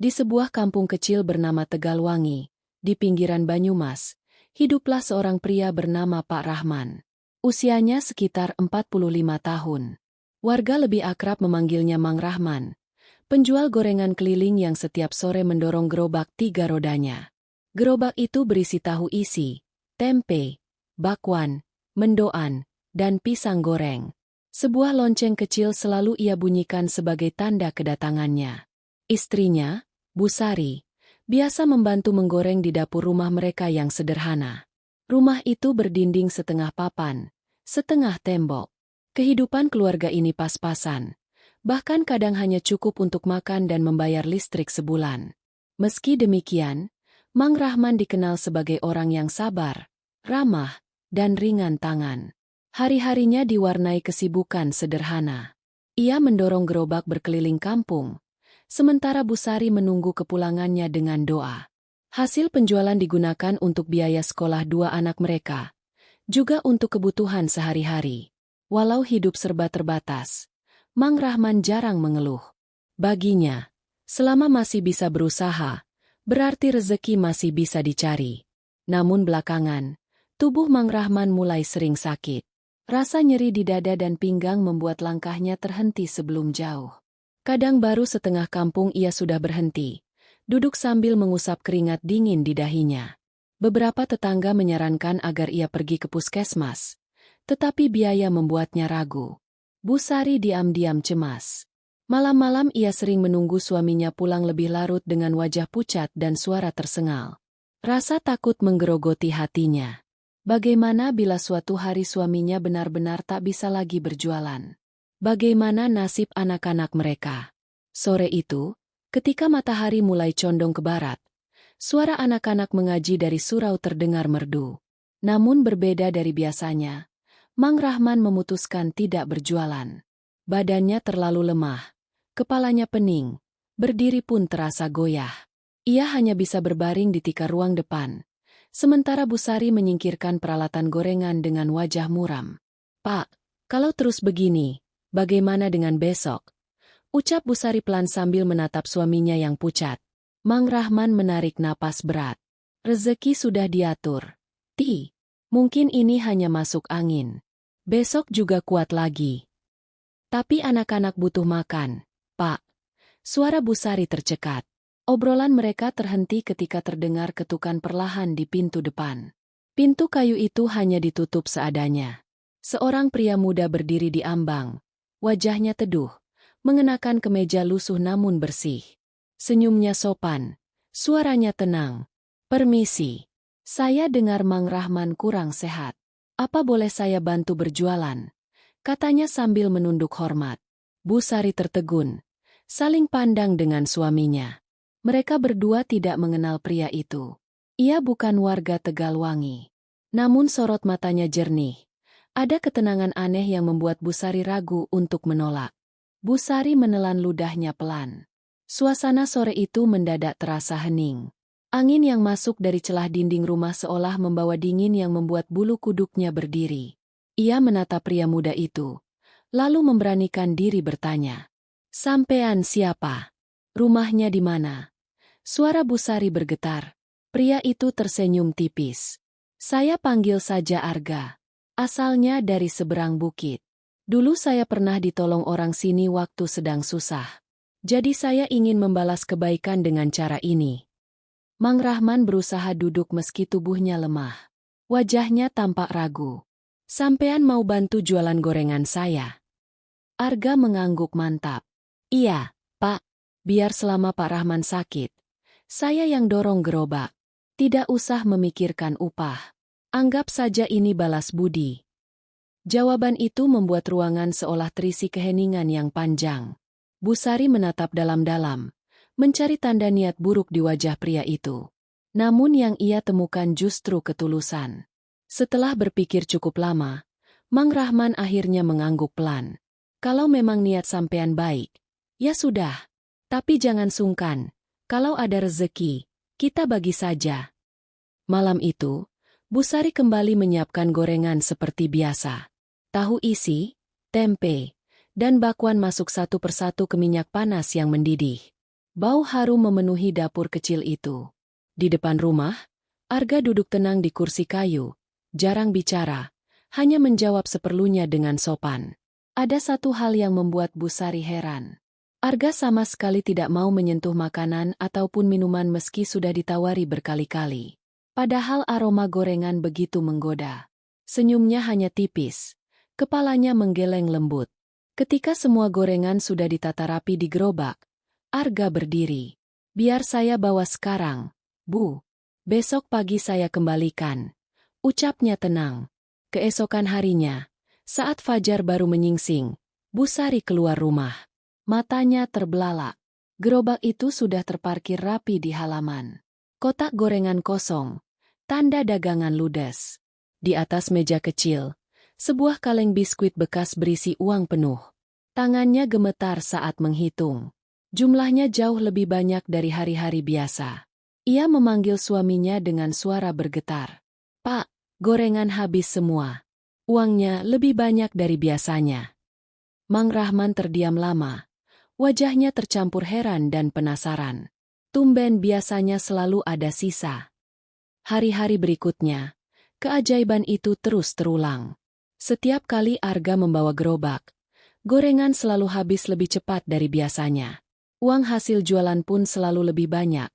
Di sebuah kampung kecil bernama Tegalwangi, di pinggiran Banyumas, hiduplah seorang pria bernama Pak Rahman. Usianya sekitar 45 tahun. Warga lebih akrab memanggilnya Mang Rahman, penjual gorengan keliling yang setiap sore mendorong gerobak 3 rodanya. Gerobak itu berisi tahu isi, tempe, bakwan, mendoan, dan pisang goreng. Sebuah lonceng kecil selalu ia bunyikan sebagai tanda kedatangannya. Istrinya, Bu Sari, biasa membantu menggoreng di dapur rumah mereka yang sederhana. Rumah itu berdinding setengah papan, setengah tembok. Kehidupan keluarga ini pas-pasan. Bahkan kadang hanya cukup untuk makan dan membayar listrik sebulan. Meski demikian, Mang Rahman dikenal sebagai orang yang sabar, ramah, dan ringan tangan. Hari-harinya diwarnai kesibukan sederhana. Ia mendorong gerobak berkeliling kampung, sementara Bu Sari menunggu kepulangannya dengan doa. Hasil penjualan digunakan untuk biaya sekolah 2 anak mereka, juga untuk kebutuhan sehari-hari. Walau hidup serba terbatas, Mang Rahman jarang mengeluh. Baginya, selama masih bisa berusaha, berarti rezeki masih bisa dicari. Namun belakangan, tubuh Mang Rahman mulai sering sakit. Rasa nyeri di dada dan pinggang membuat langkahnya terhenti sebelum jauh. Kadang baru setengah kampung ia sudah berhenti, duduk sambil mengusap keringat dingin di dahinya. Beberapa tetangga menyarankan agar ia pergi ke puskesmas, tetapi biaya membuatnya ragu. Bu Sari diam-diam cemas. Malam-malam ia sering menunggu suaminya pulang lebih larut dengan wajah pucat dan suara tersengal. Rasa takut menggerogoti hatinya. Bagaimana bila suatu hari suaminya benar-benar tak bisa lagi berjualan? Bagaimana nasib anak-anak mereka? Sore itu, ketika matahari mulai condong ke barat, suara anak-anak mengaji dari surau terdengar merdu. Namun berbeda dari biasanya, Mang Rahman memutuskan tidak berjualan. Badannya terlalu lemah, kepalanya pening, berdiri pun terasa goyah. Ia hanya bisa berbaring di tikar ruang depan, sementara Bu Sari menyingkirkan peralatan gorengan dengan wajah muram. "Pak, kalau terus begini, bagaimana dengan besok?" ucap Bu Sari pelan sambil menatap suaminya yang pucat. Mang Rahman menarik napas berat. Rezeki sudah diatur. Mungkin ini hanya masuk angin. Besok juga kuat lagi. Tapi anak-anak butuh makan, Pak. Suara Bu Sari tercekat. Obrolan mereka terhenti ketika terdengar ketukan perlahan di pintu depan. Pintu kayu itu hanya ditutup seadanya. Seorang pria muda berdiri di ambang. Wajahnya teduh, mengenakan kemeja lusuh namun bersih. Senyumnya sopan, suaranya tenang. "Permisi, saya dengar Mang Rahman kurang sehat. Apa boleh saya bantu berjualan?" katanya sambil menunduk hormat. Bu Sari tertegun, saling pandang dengan suaminya. Mereka berdua tidak mengenal pria itu. Ia bukan warga Tegalwangi. Namun sorot matanya jernih. Ada ketenangan aneh yang membuat Bu Sari ragu untuk menolak. Bu Sari menelan ludahnya pelan. Suasana sore itu mendadak terasa hening. Angin yang masuk dari celah dinding rumah seolah membawa dingin yang membuat bulu kuduknya berdiri. Ia menatap pria muda itu, lalu memberanikan diri bertanya, "Sampean siapa? Rumahnya di mana?" Suara Bu Sari bergetar. Pria itu tersenyum tipis. "Saya panggil saja Arga. Asalnya dari seberang bukit. Dulu saya pernah ditolong orang sini waktu sedang susah. Jadi saya ingin membalas kebaikan dengan cara ini." Mang Rahman berusaha duduk meski tubuhnya lemah. Wajahnya tampak ragu. "Sampean mau bantu jualan gorengan saya?" Arga mengangguk mantap. "Iya, Pak. Biar selama Pak Rahman sakit, saya yang dorong gerobak. Tidak usah memikirkan upah. Anggap saja ini balas budi." Jawaban itu membuat ruangan seolah terisi keheningan yang panjang. Bu Sari menatap dalam-dalam, mencari tanda niat buruk di wajah pria itu. Namun yang ia temukan justru ketulusan. Setelah berpikir cukup lama, Mang Rahman akhirnya mengangguk pelan. "Kalau memang niat sampean baik, ya sudah. Tapi jangan sungkan, kalau ada rezeki, kita bagi saja." Malam itu, Bu Sari kembali menyiapkan gorengan seperti biasa. Tahu isi, tempe, dan bakwan masuk satu persatu ke minyak panas yang mendidih. Bau harum memenuhi dapur kecil itu. Di depan rumah, Arga duduk tenang di kursi kayu, jarang bicara, hanya menjawab seperlunya dengan sopan. Ada satu hal yang membuat Bu Sari heran. Arga sama sekali tidak mau menyentuh makanan ataupun minuman meski sudah ditawari berkali-kali. Padahal aroma gorengan begitu menggoda. Senyumnya hanya tipis, kepalanya menggeleng lembut. Ketika semua gorengan sudah ditata rapi di gerobak, Arga berdiri. Biar saya bawa sekarang, Bu. Besok pagi saya kembalikan. Ucapnya tenang. Keesokan harinya, saat fajar baru menyingsing, Bu Sari keluar rumah. Matanya terbelalak. Gerobak itu sudah terparkir rapi di halaman. Kotak gorengan kosong, tanda dagangan ludes. Di atas meja kecil, sebuah kaleng biskuit bekas berisi uang penuh. Tangannya gemetar saat menghitung. Jumlahnya jauh lebih banyak dari hari-hari biasa. Ia memanggil suaminya dengan suara bergetar. Pak, gorengan habis semua. Uangnya lebih banyak dari biasanya. Mang Rahman terdiam lama. Wajahnya tercampur heran dan penasaran. Tumben biasanya selalu ada sisa. Hari-hari berikutnya, keajaiban itu terus terulang. Setiap kali Arga membawa gerobak, gorengan selalu habis lebih cepat dari biasanya. Uang hasil jualan pun selalu lebih banyak,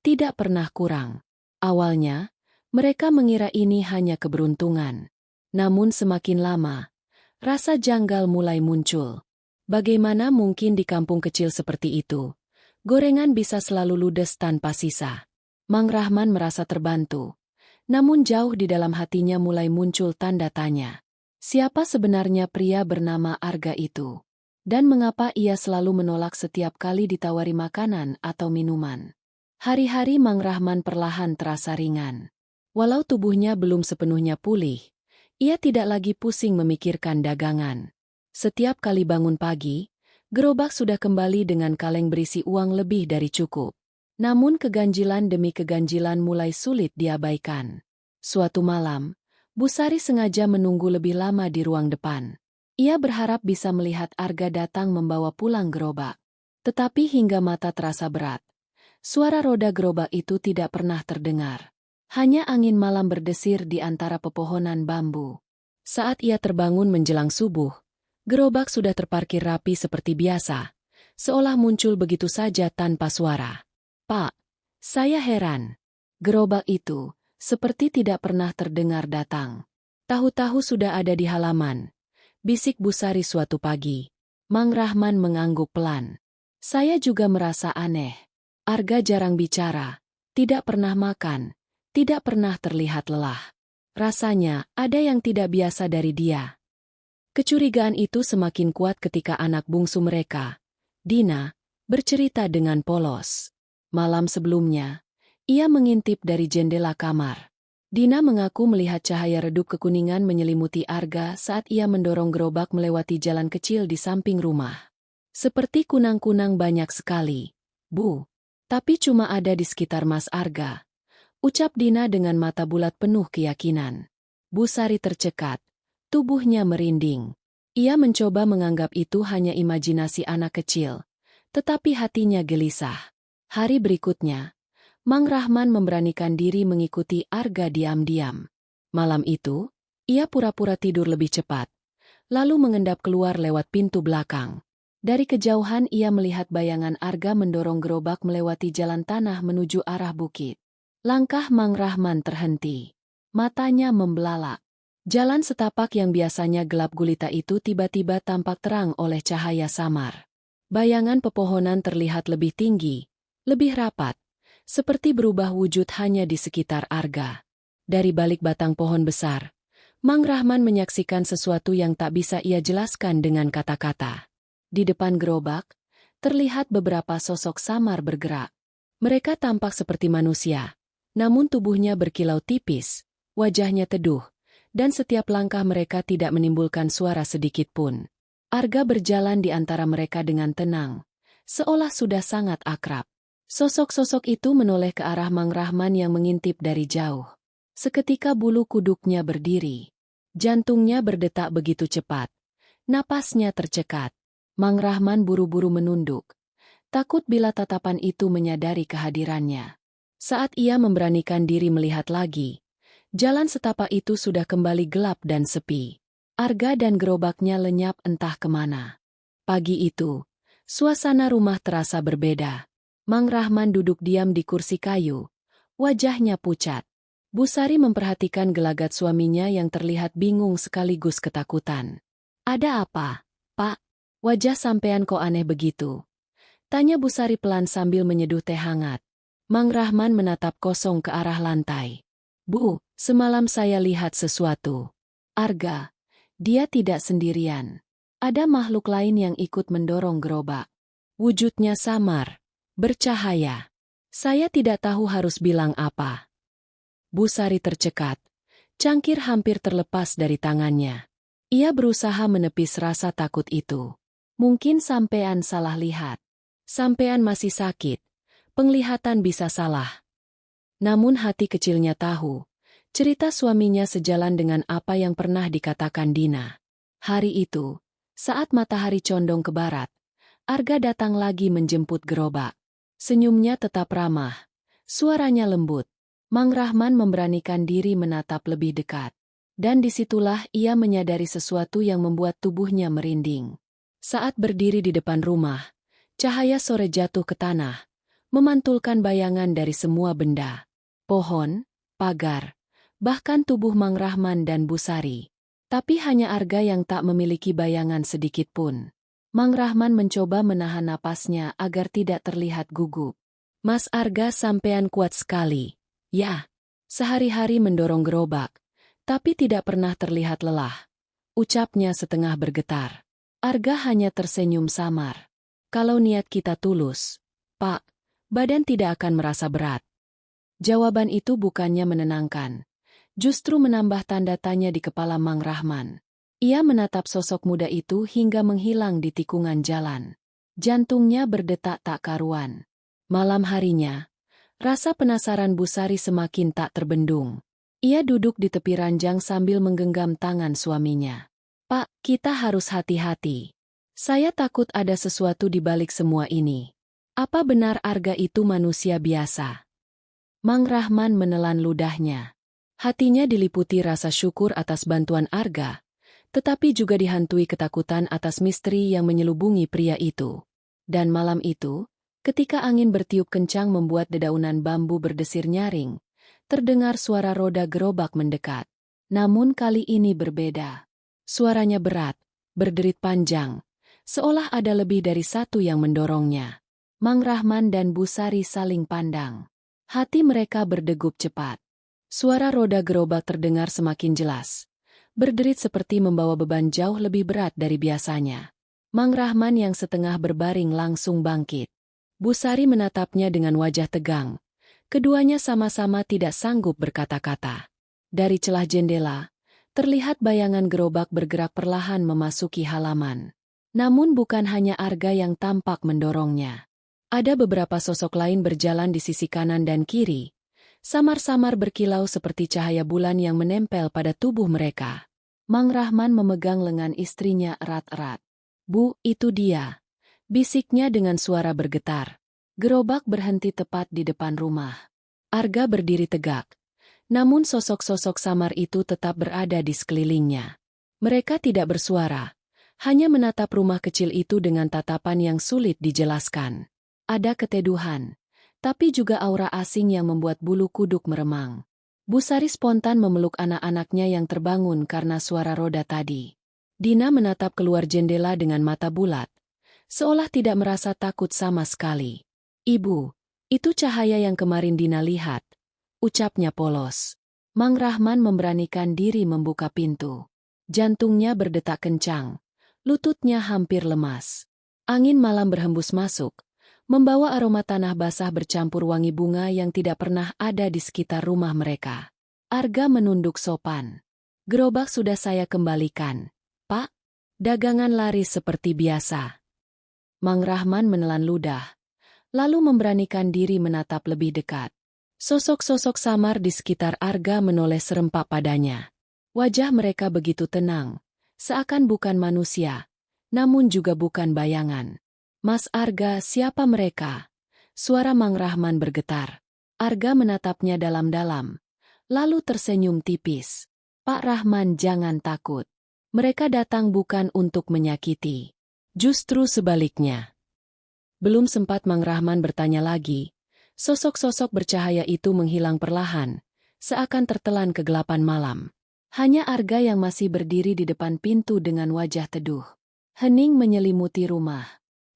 tidak pernah kurang. Awalnya, mereka mengira ini hanya keberuntungan. Namun semakin lama, rasa janggal mulai muncul. Bagaimana mungkin di kampung kecil seperti itu, gorengan bisa selalu ludes tanpa sisa? Mang Rahman merasa terbantu. Namun jauh di dalam hatinya mulai muncul tanda tanya. Siapa sebenarnya pria bernama Arga itu? Dan mengapa ia selalu menolak setiap kali ditawari makanan atau minuman? Hari-hari Mang Rahman perlahan terasa ringan. Walau tubuhnya belum sepenuhnya pulih, ia tidak lagi pusing memikirkan dagangan. Setiap kali bangun pagi, gerobak sudah kembali dengan kaleng berisi uang lebih dari cukup. Namun keganjilan demi keganjilan mulai sulit diabaikan. Suatu malam, Bu Sari sengaja menunggu lebih lama di ruang depan. Ia berharap bisa melihat Arga datang membawa pulang gerobak. Tetapi hingga mata terasa berat, suara roda gerobak itu tidak pernah terdengar. Hanya angin malam berdesir di antara pepohonan bambu. Saat ia terbangun menjelang subuh, gerobak sudah terparkir rapi seperti biasa, seolah muncul begitu saja tanpa suara. Pak, saya heran. Gerobak itu seperti tidak pernah terdengar datang. Tahu-tahu sudah ada di halaman. Bisik Bu Sari suatu pagi. Mang Rahman mengangguk pelan. Saya juga merasa aneh. Arga jarang bicara, tidak pernah makan, tidak pernah terlihat lelah. Rasanya ada yang tidak biasa dari dia. Kecurigaan itu semakin kuat ketika anak bungsu mereka, Dina, bercerita dengan polos. Malam sebelumnya, ia mengintip dari jendela kamar. Dina mengaku melihat cahaya redup kekuningan menyelimuti Arga saat ia mendorong gerobak melewati jalan kecil di samping rumah. Seperti kunang-kunang banyak sekali, Bu. Tapi cuma ada di sekitar Mas Arga. Ucap Dina dengan mata bulat penuh keyakinan. Bu Sari tercekat, tubuhnya merinding. Ia mencoba menganggap itu hanya imajinasi anak kecil. Tetapi hatinya gelisah. Hari berikutnya, Mang Rahman memberanikan diri mengikuti Arga diam-diam. Malam itu, ia pura-pura tidur lebih cepat, lalu mengendap keluar lewat pintu belakang. Dari kejauhan ia melihat bayangan Arga mendorong gerobak melewati jalan tanah menuju arah bukit. Langkah Mang Rahman terhenti. Matanya membelalak. Jalan setapak yang biasanya gelap gulita itu tiba-tiba tampak terang oleh cahaya samar. Bayangan pepohonan terlihat lebih tinggi, lebih rapat, seperti berubah wujud hanya di sekitar Arga. Dari balik batang pohon besar, Mang Rahman menyaksikan sesuatu yang tak bisa ia jelaskan dengan kata-kata. Di depan gerobak, terlihat beberapa sosok samar bergerak. Mereka tampak seperti manusia, namun tubuhnya berkilau tipis, wajahnya teduh, dan setiap langkah mereka tidak menimbulkan suara sedikit pun. Arga berjalan di antara mereka dengan tenang, seolah sudah sangat akrab. Sosok-sosok itu menoleh ke arah Mang Rahman yang mengintip dari jauh. Seketika bulu kuduknya berdiri. Jantungnya berdetak begitu cepat. Napasnya tercekat. Mang Rahman buru-buru menunduk. takut bila tatapan itu menyadari kehadirannya. Saat ia memberanikan diri melihat lagi, jalan setapak itu sudah kembali gelap dan sepi. Arga dan gerobaknya lenyap entah kemana. Pagi itu, suasana rumah terasa berbeda. Mang Rahman duduk diam di kursi kayu, wajahnya pucat. Bu Sari memperhatikan gelagat suaminya yang terlihat bingung sekaligus ketakutan. "Ada apa, Pak? Wajah sampean kok aneh begitu?" tanya Bu Sari pelan sambil menyeduh teh hangat. Mang Rahman menatap kosong ke arah lantai. "Bu, semalam saya lihat sesuatu. Arga, dia tidak sendirian. Ada makhluk lain yang ikut mendorong gerobak. Wujudnya samar, bercahaya. Saya tidak tahu harus bilang apa." Bu Sari tercekat. Cangkir hampir terlepas dari tangannya. Ia berusaha menepis rasa takut itu. "Mungkin sampean salah lihat. Sampean masih sakit. Penglihatan bisa salah." Namun hati kecilnya tahu, cerita suaminya sejalan dengan apa yang pernah dikatakan Dina. Hari itu, saat matahari condong ke barat, Arga datang lagi menjemput gerobak. Senyumnya tetap ramah. Suaranya lembut. Mang Rahman memberanikan diri menatap lebih dekat. Dan disitulah ia menyadari sesuatu yang membuat tubuhnya merinding. Saat berdiri di depan rumah, cahaya sore jatuh ke tanah, memantulkan bayangan dari semua benda. Pohon, pagar, bahkan tubuh Mang Rahman dan Bu Sari. Tapi hanya Arga yang tak memiliki bayangan sedikit pun. Mang Rahman mencoba menahan napasnya agar tidak terlihat gugup. "Mas Arga, sampean kuat sekali. Ya, sehari-hari mendorong gerobak, tapi tidak pernah terlihat lelah," ucapnya setengah bergetar. Arga hanya tersenyum samar. "Kalau niat kita tulus, Pak, badan tidak akan merasa berat." Jawaban itu bukannya menenangkan, justru menambah tanda tanya di kepala Mang Rahman. Ia menatap sosok muda itu hingga menghilang di tikungan jalan. Jantungnya berdetak tak karuan. Malam harinya, rasa penasaran Bu Sari semakin tak terbendung. Ia duduk di tepi ranjang sambil menggenggam tangan suaminya. "Pak, kita harus hati-hati. Saya takut ada sesuatu di balik semua ini. Apa benar Arga itu manusia biasa?" Mang Rahman menelan ludahnya. Hatinya diliputi rasa syukur atas bantuan Arga, tetapi juga dihantui ketakutan atas misteri yang menyelubungi pria itu. Dan malam itu, ketika angin bertiup kencang membuat dedaunan bambu berdesir nyaring, terdengar suara roda gerobak mendekat. Namun kali ini berbeda. Suaranya berat, berderit panjang, seolah ada lebih dari satu yang mendorongnya. Mang Rahman dan Bu Sari saling pandang. Hati mereka berdegup cepat. Suara roda gerobak terdengar semakin jelas. Berderit seperti membawa beban jauh lebih berat dari biasanya. Mang Rahman yang setengah berbaring langsung bangkit. Bu Sari menatapnya dengan wajah tegang. Keduanya sama-sama tidak sanggup berkata-kata. Dari celah jendela, terlihat bayangan gerobak bergerak perlahan memasuki halaman. Namun bukan hanya Arga yang tampak mendorongnya. Ada beberapa sosok lain berjalan di sisi kanan dan kiri, samar-samar berkilau seperti cahaya bulan yang menempel pada tubuh mereka. Mang Rahman memegang lengan istrinya erat-erat. "Bu, itu dia," bisiknya dengan suara bergetar. Gerobak berhenti tepat di depan rumah. Arga berdiri tegak, namun sosok-sosok samar itu tetap berada di sekelilingnya. Mereka tidak bersuara, hanya menatap rumah kecil itu dengan tatapan yang sulit dijelaskan. Ada keteduhan, tapi juga aura asing yang membuat bulu kuduk meremang. Bu Sari spontan memeluk anak-anaknya yang terbangun karena suara roda tadi. Dina menatap keluar jendela dengan mata bulat, seolah tidak merasa takut sama sekali. "Ibu, itu cahaya yang kemarin Dina lihat," ucapnya polos. Mang Rahman memberanikan diri membuka pintu. Jantungnya berdetak kencang, lututnya hampir lemas. Angin malam berhembus masuk, membawa aroma tanah basah bercampur wangi bunga yang tidak pernah ada di sekitar rumah mereka. Arga menunduk sopan. "Gerobak sudah saya kembalikan, Pak. Dagangan laris seperti biasa." Mang Rahman menelan ludah, lalu memberanikan diri menatap lebih dekat. Sosok-sosok samar di sekitar Arga menoleh serempak padanya. Wajah mereka begitu tenang, seakan bukan manusia, namun juga bukan bayangan. Mas Arga, siapa mereka? Suara Mang Rahman bergetar. Arga menatapnya dalam-dalam, lalu tersenyum tipis. Pak Rahman, jangan takut. Mereka datang bukan untuk menyakiti. Justru sebaliknya. Belum sempat Mang Rahman bertanya lagi, sosok-sosok bercahaya itu menghilang perlahan, seakan tertelan kegelapan malam. Hanya Arga yang masih berdiri di depan pintu dengan wajah teduh. Hening menyelimuti rumah.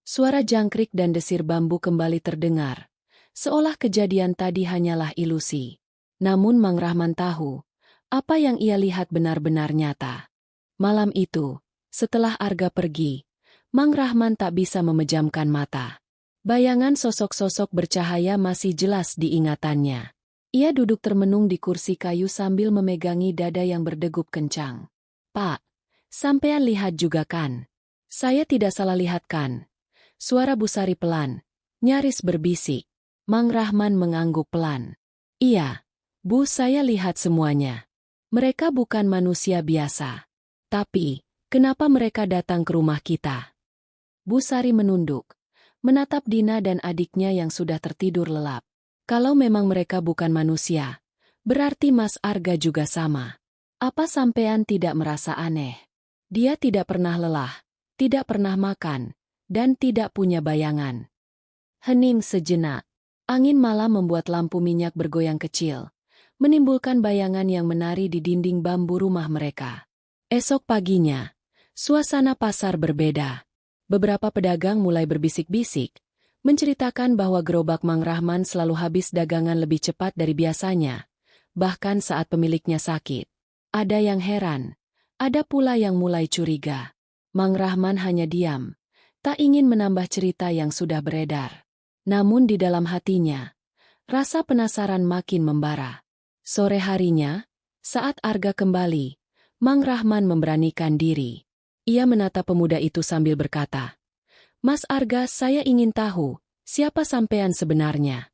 Suara jangkrik dan desir bambu kembali terdengar, seolah kejadian tadi hanyalah ilusi. Namun Mang Rahman tahu, apa yang ia lihat benar-benar nyata. Malam itu, setelah Arga pergi, Mang Rahman tak bisa memejamkan mata. Bayangan sosok-sosok bercahaya masih jelas di ingatannya. Ia duduk termenung di kursi kayu sambil memegangi dada yang berdegup kencang. Pak, sampean lihat juga kan? Saya tidak salah lihat kan? Suara Busari pelan, nyaris berbisik. Mang Rahman mengangguk pelan. Iya, Bu, saya lihat semuanya. Mereka bukan manusia biasa. Tapi, kenapa mereka datang ke rumah kita? Busari menunduk, menatap Dina dan adiknya yang sudah tertidur lelap. Kalau memang mereka bukan manusia, berarti Mas Arga juga sama. Apa sampean tidak merasa aneh? Dia tidak pernah lelah, tidak pernah makan, dan tidak punya bayangan. Hening sejenak. Angin malam membuat lampu minyak bergoyang kecil, menimbulkan bayangan yang menari di dinding bambu rumah mereka. Esok paginya, suasana pasar berbeda. Beberapa pedagang mulai berbisik-bisik, menceritakan bahwa gerobak Mang Rahman selalu habis dagangan lebih cepat dari biasanya, bahkan saat pemiliknya sakit. Ada yang heran, ada pula yang mulai curiga. Mang Rahman hanya diam, tak ingin menambah cerita yang sudah beredar. Namun di dalam hatinya, rasa penasaran makin membara. Sore harinya, saat Arga kembali, Mang Rahman memberanikan diri. Ia menatap pemuda itu sambil berkata, Mas Arga, saya ingin tahu, siapa sampean sebenarnya?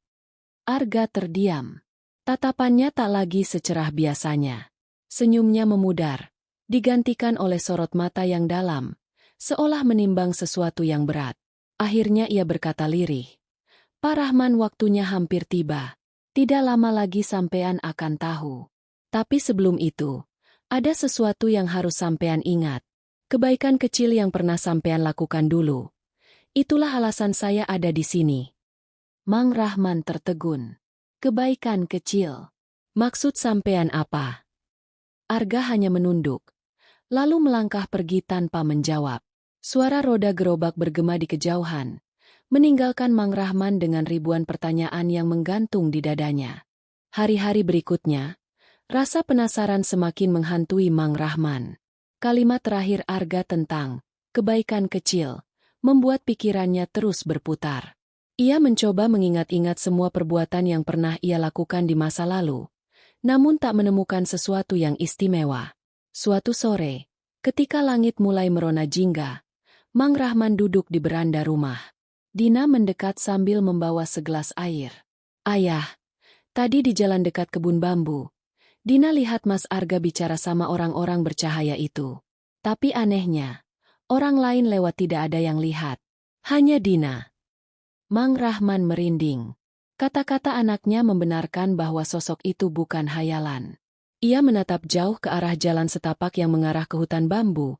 Arga terdiam. Tatapannya tak lagi secerah biasanya. Senyumnya memudar, digantikan oleh sorot mata yang dalam, seolah menimbang sesuatu yang berat. Akhirnya ia berkata lirih, Pak Rahman, waktunya hampir tiba. Tidak lama lagi sampean akan tahu. Tapi sebelum itu, ada sesuatu yang harus sampean ingat. Kebaikan kecil yang pernah sampean lakukan dulu. Itulah alasan saya ada di sini. Mang Rahman tertegun. Kebaikan kecil. Maksud sampean apa? Arga hanya menunduk, lalu melangkah pergi tanpa menjawab. Suara roda gerobak bergema di kejauhan, meninggalkan Mang Rahman dengan ribuan pertanyaan yang menggantung di dadanya. Hari-hari berikutnya, rasa penasaran semakin menghantui Mang Rahman. Kalimat terakhir Arga tentang kebaikan kecil membuat pikirannya terus berputar. Ia mencoba mengingat-ingat semua perbuatan yang pernah ia lakukan di masa lalu, namun tak menemukan sesuatu yang istimewa. Suatu sore, ketika langit mulai merona jingga, Mang Rahman duduk di beranda rumah. Dina mendekat sambil membawa segelas air. Ayah, tadi di jalan dekat kebun bambu, Dina lihat Mas Arga bicara sama orang-orang bercahaya itu. Tapi anehnya, orang lain lewat tidak ada yang lihat. Hanya Dina. Mang Rahman merinding. Kata-kata anaknya membenarkan bahwa sosok itu bukan hayalan. Ia menatap jauh ke arah jalan setapak yang mengarah ke hutan bambu.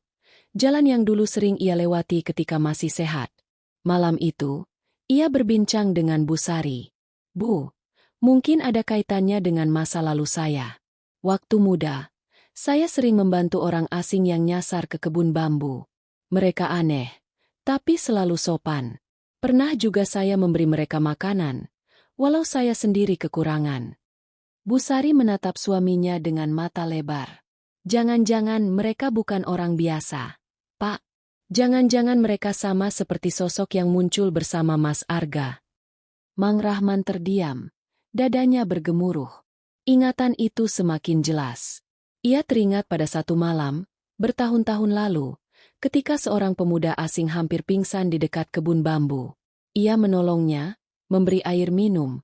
Jalan yang dulu sering ia lewati ketika masih sehat. Malam itu, ia berbincang dengan Busari. Bu, mungkin ada kaitannya dengan masa lalu saya. Waktu muda, saya sering membantu orang asing yang nyasar ke kebun bambu. Mereka aneh, tapi selalu sopan. Pernah juga saya memberi mereka makanan, walau saya sendiri kekurangan. Busari menatap suaminya dengan mata lebar. Jangan-jangan mereka bukan orang biasa. Pak, jangan-jangan mereka sama seperti sosok yang muncul bersama Mas Arga. Mang Rahman terdiam, dadanya bergemuruh. Ingatan itu semakin jelas. Ia teringat pada satu malam, bertahun-tahun lalu, ketika seorang pemuda asing hampir pingsan di dekat kebun bambu. Ia menolongnya, memberi air minum,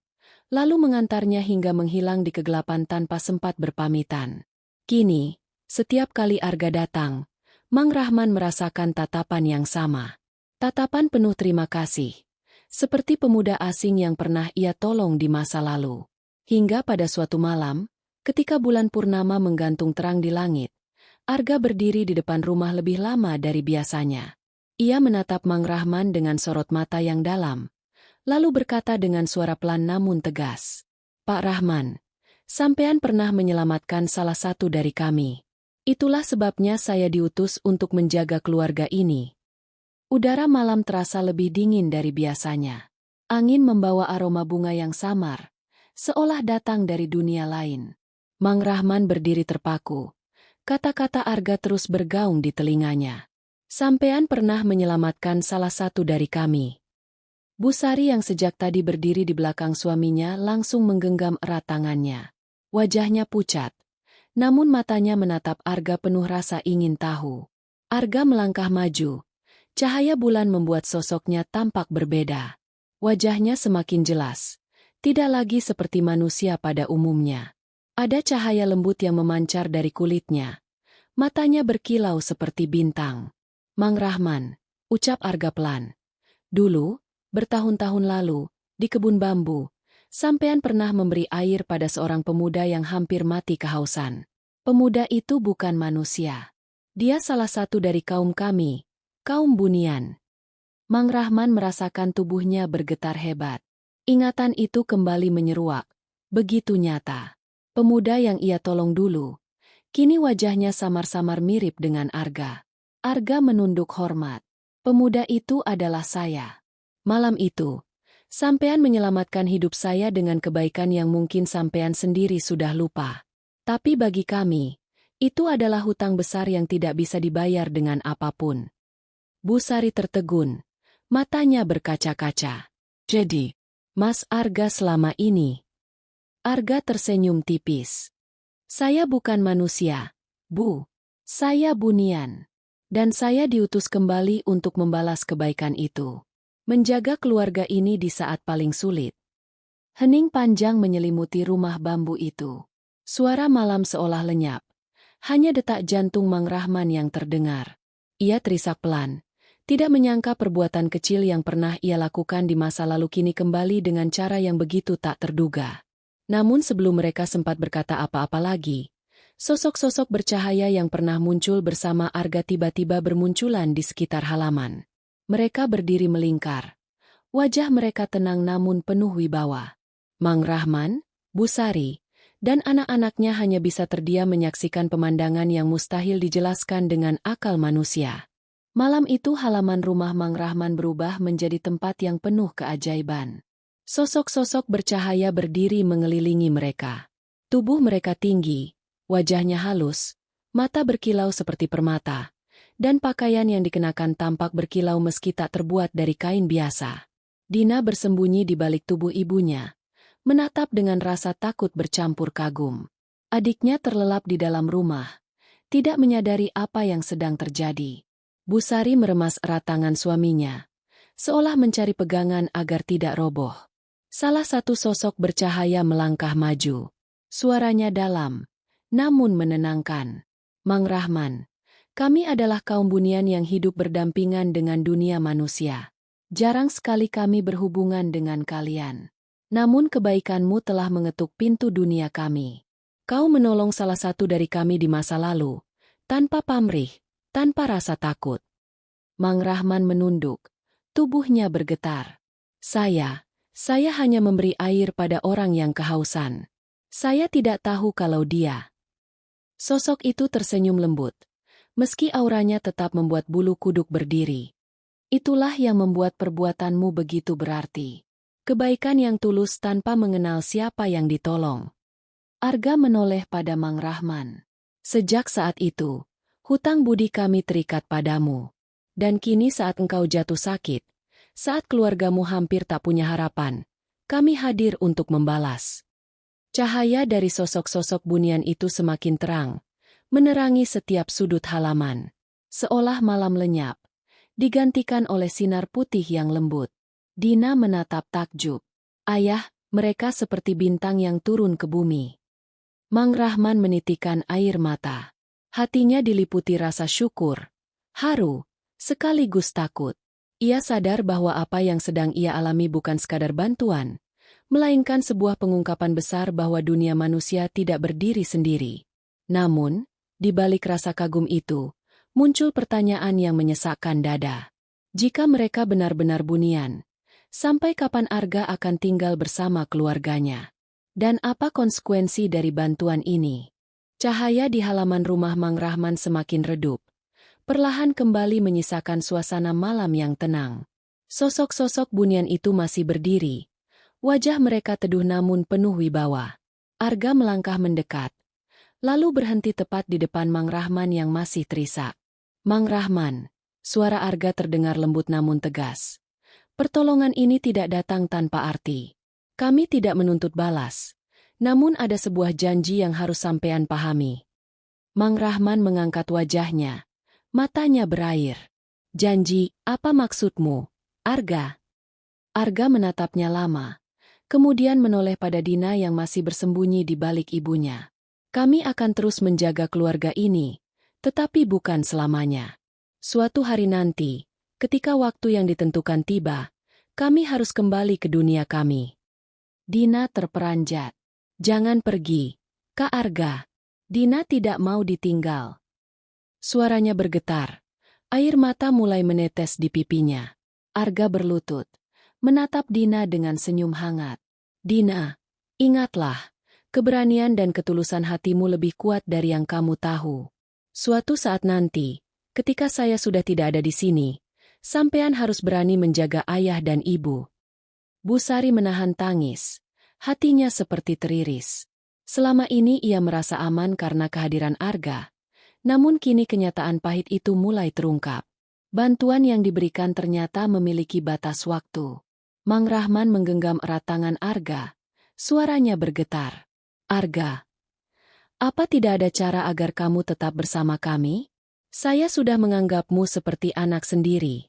lalu mengantarnya hingga menghilang di kegelapan tanpa sempat berpamitan. Kini, setiap kali Arga datang, Mang Rahman merasakan tatapan yang sama. Tatapan penuh terima kasih. Seperti pemuda asing yang pernah ia tolong di masa lalu. Hingga pada suatu malam, ketika bulan purnama menggantung terang di langit, Arga berdiri di depan rumah lebih lama dari biasanya. Ia menatap Mang Rahman dengan sorot mata yang dalam, lalu berkata dengan suara pelan namun tegas, "Pak Rahman, sampean pernah menyelamatkan salah satu dari kami. Itulah sebabnya saya diutus untuk menjaga keluarga ini." Udara malam terasa lebih dingin dari biasanya. Angin membawa aroma bunga yang samar, seolah datang dari dunia lain. Mang Rahman berdiri terpaku. Kata-kata Arga terus bergaung di telinganya. "Sampean pernah menyelamatkan salah satu dari kami." Bu Sari yang sejak tadi berdiri di belakang suaminya langsung menggenggam erat tangannya. Wajahnya pucat, namun matanya menatap Arga penuh rasa ingin tahu. Arga melangkah maju. Cahaya bulan membuat sosoknya tampak berbeda. Wajahnya semakin jelas, tidak lagi seperti manusia pada umumnya. Ada cahaya lembut yang memancar dari kulitnya. Matanya berkilau seperti bintang. "Mang Rahman," ucap Arga pelan. "Dulu, bertahun-tahun lalu, di kebun bambu, sampean pernah memberi air pada seorang pemuda yang hampir mati kehausan. Pemuda itu bukan manusia. Dia salah satu dari kaum kami, kaum Bunian." Mang Rahman merasakan tubuhnya bergetar hebat. Ingatan itu kembali menyeruak, begitu nyata. Pemuda yang ia tolong dulu, kini wajahnya samar-samar mirip dengan Arga. Arga menunduk hormat. "Pemuda itu adalah saya. Malam itu, sampean menyelamatkan hidup saya dengan kebaikan yang mungkin sampean sendiri sudah lupa. Tapi bagi kami, itu adalah hutang besar yang tidak bisa dibayar dengan apapun." Bu Sari tertegun, matanya berkaca-kaca. "Jadi, Mas Arga selama ini..." Arga tersenyum tipis. "Saya bukan manusia, Bu. Saya Bunian. Dan saya diutus kembali untuk membalas kebaikan itu. Menjaga keluarga ini di saat paling sulit." Hening panjang menyelimuti rumah bambu itu. Suara malam seolah lenyap. Hanya detak jantung Mang Rahman yang terdengar. Ia terisak pelan. Tidak menyangka perbuatan kecil yang pernah ia lakukan di masa lalu kini kembali dengan cara yang begitu tak terduga. Namun sebelum mereka sempat berkata apa-apa lagi, sosok-sosok bercahaya yang pernah muncul bersama Arga tiba-tiba bermunculan di sekitar halaman. Mereka berdiri melingkar. Wajah mereka tenang namun penuh wibawa. Mang Rahman, Bu Sari, dan anak-anaknya hanya bisa terdiam menyaksikan pemandangan yang mustahil dijelaskan dengan akal manusia. Malam itu halaman rumah Mang Rahman berubah menjadi tempat yang penuh keajaiban. Sosok-sosok bercahaya berdiri mengelilingi mereka. Tubuh mereka tinggi, wajahnya halus, mata berkilau seperti permata, dan pakaian yang dikenakan tampak berkilau meski tak terbuat dari kain biasa. Dina bersembunyi di balik tubuh ibunya, menatap dengan rasa takut bercampur kagum. Adiknya terlelap di dalam rumah, tidak menyadari apa yang sedang terjadi. Bu Sari meremas erat tangan suaminya, seolah mencari pegangan agar tidak roboh. Salah satu sosok bercahaya melangkah maju. Suaranya dalam, namun menenangkan. "Mang Rahman, kami adalah kaum Bunian yang hidup berdampingan dengan dunia manusia. Jarang sekali kami berhubungan dengan kalian. Namun kebaikanmu telah mengetuk pintu dunia kami. Kau menolong salah satu dari kami di masa lalu, tanpa pamrih, tanpa rasa takut." Mang Rahman menunduk, tubuhnya bergetar. Saya hanya memberi air pada orang yang kehausan. Saya tidak tahu kalau dia..." Sosok itu tersenyum lembut, meski auranya tetap membuat bulu kuduk berdiri. "Itulah yang membuat perbuatanmu begitu berarti. Kebaikan yang tulus tanpa mengenal siapa yang ditolong." Arga menoleh pada Mang Rahman. "Sejak saat itu, hutang budi kami terikat padamu. Dan kini saat engkau jatuh sakit, saat keluargamu hampir tak punya harapan, kami hadir untuk membalas." Cahaya dari sosok-sosok Bunian itu semakin terang, menerangi setiap sudut halaman. Seolah malam lenyap, digantikan oleh sinar putih yang lembut. Dina menatap takjub. "Ayah, mereka seperti bintang yang turun ke bumi." Mang Rahman menitikkan air mata. Hatinya diliputi rasa syukur, haru, sekaligus takut. Ia sadar bahwa apa yang sedang ia alami bukan sekadar bantuan, melainkan sebuah pengungkapan besar bahwa dunia manusia tidak berdiri sendiri. Namun, di balik rasa kagum itu, muncul pertanyaan yang menyesakkan dada. Jika mereka benar-benar bunian, sampai kapan Arga akan tinggal bersama keluarganya? Dan apa konsekuensi dari bantuan ini? Cahaya di halaman rumah Mang Rahman semakin redup. Perlahan kembali menyisakan suasana malam yang tenang. Sosok-sosok bunian itu masih berdiri. Wajah mereka teduh namun penuh wibawa. Arga melangkah mendekat, lalu berhenti tepat di depan Mang Rahman yang masih terisak. Mang Rahman, suara Arga terdengar lembut namun tegas. Pertolongan ini tidak datang tanpa arti. Kami tidak menuntut balas. Namun ada sebuah janji yang harus sampean pahami. Mang Rahman mengangkat wajahnya. Matanya berair. Janji, apa maksudmu, Arga? Arga menatapnya lama, kemudian menoleh pada Dina yang masih bersembunyi di balik ibunya. Kami akan terus menjaga keluarga ini, tetapi bukan selamanya. Suatu hari nanti, ketika waktu yang ditentukan tiba, kami harus kembali ke dunia kami. Dina terperanjat. Jangan pergi, Kak Arga. Dina tidak mau ditinggal. Suaranya bergetar. Air mata mulai menetes di pipinya. Arga berlutut, menatap Dina dengan senyum hangat. Dina, ingatlah, keberanian dan ketulusan hatimu lebih kuat dari yang kamu tahu. Suatu saat nanti, ketika saya sudah tidak ada di sini, sampean harus berani menjaga ayah dan ibu. Bu Sari menahan tangis. Hatinya seperti teriris. Selama ini ia merasa aman karena kehadiran Arga. Namun kini kenyataan pahit itu mulai terungkap. Bantuan yang diberikan ternyata memiliki batas waktu. Mang Rahman menggenggam erat tangan Arga. Suaranya bergetar. Arga, apa tidak ada cara agar kamu tetap bersama kami? Saya sudah menganggapmu seperti anak sendiri.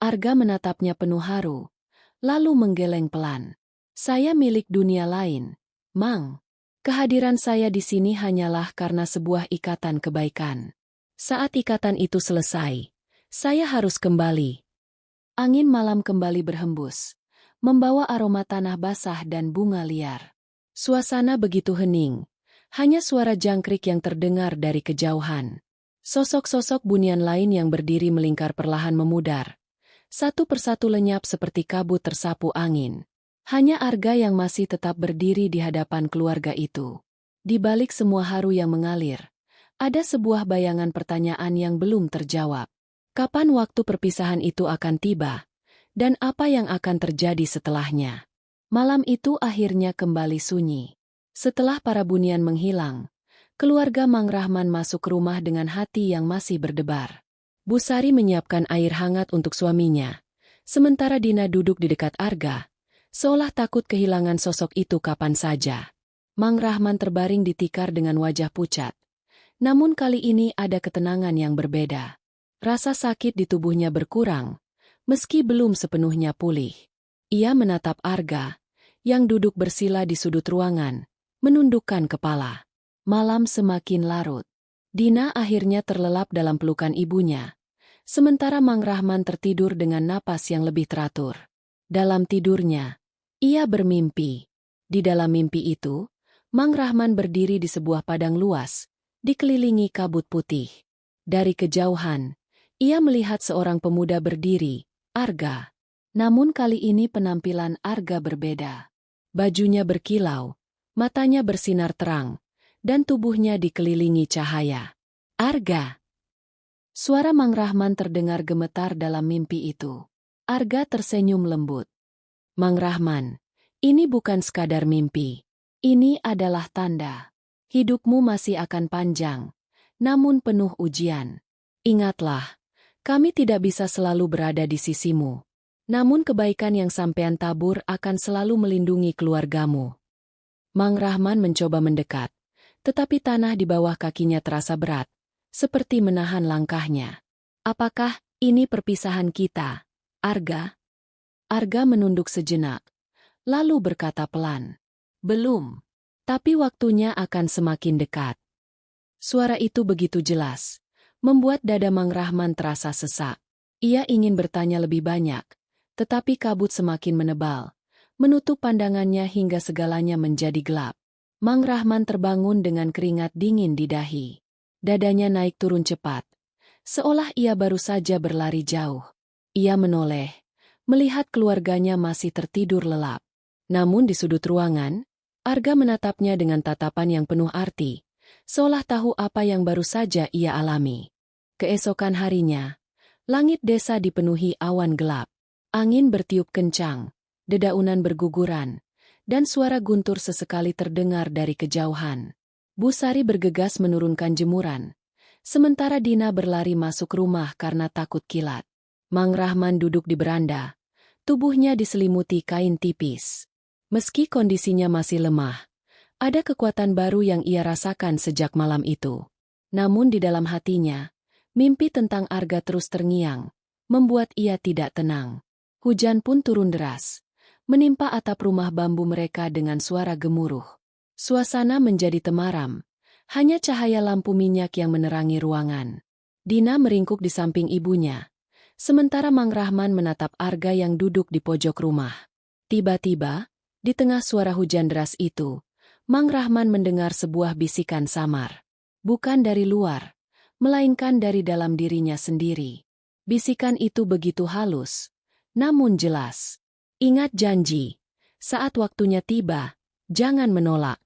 Arga menatapnya penuh haru, lalu menggeleng pelan. Saya milik dunia lain, Mang. Kehadiran saya di sini hanyalah karena sebuah ikatan kebaikan. Saat ikatan itu selesai, saya harus kembali. Angin malam kembali berhembus, membawa aroma tanah basah dan bunga liar. Suasana begitu hening, hanya suara jangkrik yang terdengar dari kejauhan. Sosok-sosok bunian lain yang berdiri melingkar perlahan memudar. Satu persatu lenyap seperti kabut tersapu angin. Hanya Arga yang masih tetap berdiri di hadapan keluarga itu. Di balik semua haru yang mengalir, ada sebuah bayangan pertanyaan yang belum terjawab. Kapan waktu perpisahan itu akan tiba? Dan apa yang akan terjadi setelahnya? Malam itu akhirnya kembali sunyi. Setelah para bunian menghilang, keluarga Mang Rahman masuk ke rumah dengan hati yang masih berdebar. Bu Sari menyiapkan air hangat untuk suaminya, sementara Dina duduk di dekat Arga, seolah takut kehilangan sosok itu kapan saja. Mang Rahman terbaring di tikar dengan wajah pucat. Namun kali ini ada ketenangan yang berbeda. Rasa sakit di tubuhnya berkurang, meski belum sepenuhnya pulih. Ia menatap Arga, yang duduk bersila di sudut ruangan, menundukkan kepala. Malam semakin larut. Dina akhirnya terlelap dalam pelukan ibunya, sementara Mang Rahman tertidur dengan napas yang lebih teratur. Dalam tidurnya, ia bermimpi. Di dalam mimpi itu, Mang Rahman berdiri di sebuah padang luas, dikelilingi kabut putih. Dari kejauhan, ia melihat seorang pemuda berdiri, Arga. Namun kali ini penampilan Arga berbeda. Bajunya berkilau, matanya bersinar terang, dan tubuhnya dikelilingi cahaya. Arga! Suara Mang Rahman terdengar gemetar dalam mimpi itu. Arga tersenyum lembut. Mang Rahman, ini bukan sekadar mimpi. Ini adalah tanda. Hidupmu masih akan panjang, namun penuh ujian. Ingatlah, kami tidak bisa selalu berada di sisimu. Namun kebaikan yang sampean tabur akan selalu melindungi keluargamu. Mang Rahman mencoba mendekat, tetapi tanah di bawah kakinya terasa berat, seperti menahan langkahnya. Apakah ini perpisahan kita, Arga? Arga menunduk sejenak, lalu berkata pelan, belum, tapi waktunya akan semakin dekat. Suara itu begitu jelas, membuat dada Mang Rahman terasa sesak. Ia ingin bertanya lebih banyak, tetapi kabut semakin menebal, menutup pandangannya hingga segalanya menjadi gelap. Mang Rahman terbangun dengan keringat dingin di dahi. Dadanya naik turun cepat, seolah ia baru saja berlari jauh. Ia menoleh, melihat keluarganya masih tertidur lelap. Namun di sudut ruangan, Arga menatapnya dengan tatapan yang penuh arti, seolah tahu apa yang baru saja ia alami. Keesokan harinya, langit desa dipenuhi awan gelap. Angin bertiup kencang, dedaunan berguguran, dan suara guntur sesekali terdengar dari kejauhan. Bu Sari bergegas menurunkan jemuran, sementara Dina berlari masuk rumah karena takut kilat. Mang Rahman duduk di beranda, tubuhnya diselimuti kain tipis. Meski kondisinya masih lemah, ada kekuatan baru yang ia rasakan sejak malam itu. Namun di dalam hatinya, mimpi tentang Arga terus terngiang, membuat ia tidak tenang. Hujan pun turun deras, menimpa atap rumah bambu mereka dengan suara gemuruh. Suasana menjadi temaram, hanya cahaya lampu minyak yang menerangi ruangan. Dina meringkuk di samping ibunya, sementara Mang Rahman menatap Arga yang duduk di pojok rumah. Tiba-tiba, di tengah suara hujan deras itu, Mang Rahman mendengar sebuah bisikan samar. Bukan dari luar, melainkan dari dalam dirinya sendiri. Bisikan itu begitu halus, namun jelas. Ingat janji, saat waktunya tiba, jangan menolak.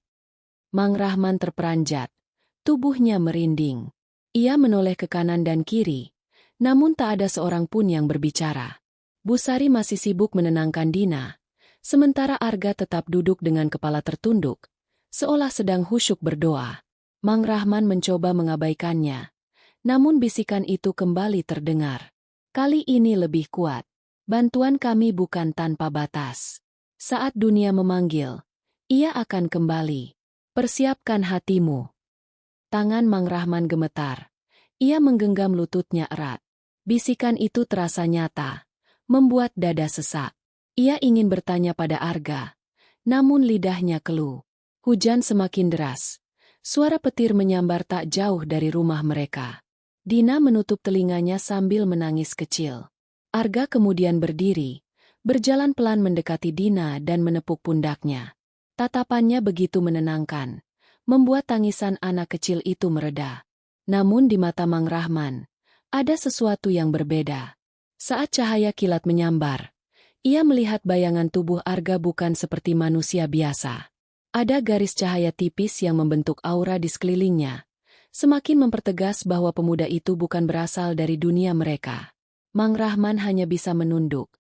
Mang Rahman terperanjat, tubuhnya merinding. Ia menoleh ke kanan dan kiri, namun tak ada seorang pun yang berbicara. Bu Sari masih sibuk menenangkan Dina, sementara Arga tetap duduk dengan kepala tertunduk, seolah sedang khusyuk berdoa. Mang Rahman mencoba mengabaikannya, namun bisikan itu kembali terdengar. Kali ini lebih kuat. Bantuan kami bukan tanpa batas. Saat dunia memanggil, ia akan kembali. Persiapkan hatimu. Tangan Mang Rahman gemetar. Ia menggenggam lututnya erat. Bisikan itu terasa nyata, membuat dada sesak. Ia ingin bertanya pada Arga, namun lidahnya keluh. Hujan semakin deras. Suara petir menyambar tak jauh dari rumah mereka. Dina menutup telinganya sambil menangis kecil. Arga kemudian berdiri, berjalan pelan mendekati Dina dan menepuk pundaknya. Tatapannya begitu menenangkan, membuat tangisan anak kecil itu mereda. Namun di mata Mang Rahman, ada sesuatu yang berbeda. Saat cahaya kilat menyambar, ia melihat bayangan tubuh Arga bukan seperti manusia biasa. Ada garis cahaya tipis yang membentuk aura di sekelilingnya, semakin mempertegas bahwa pemuda itu bukan berasal dari dunia mereka. Mang Rahman hanya bisa menunduk.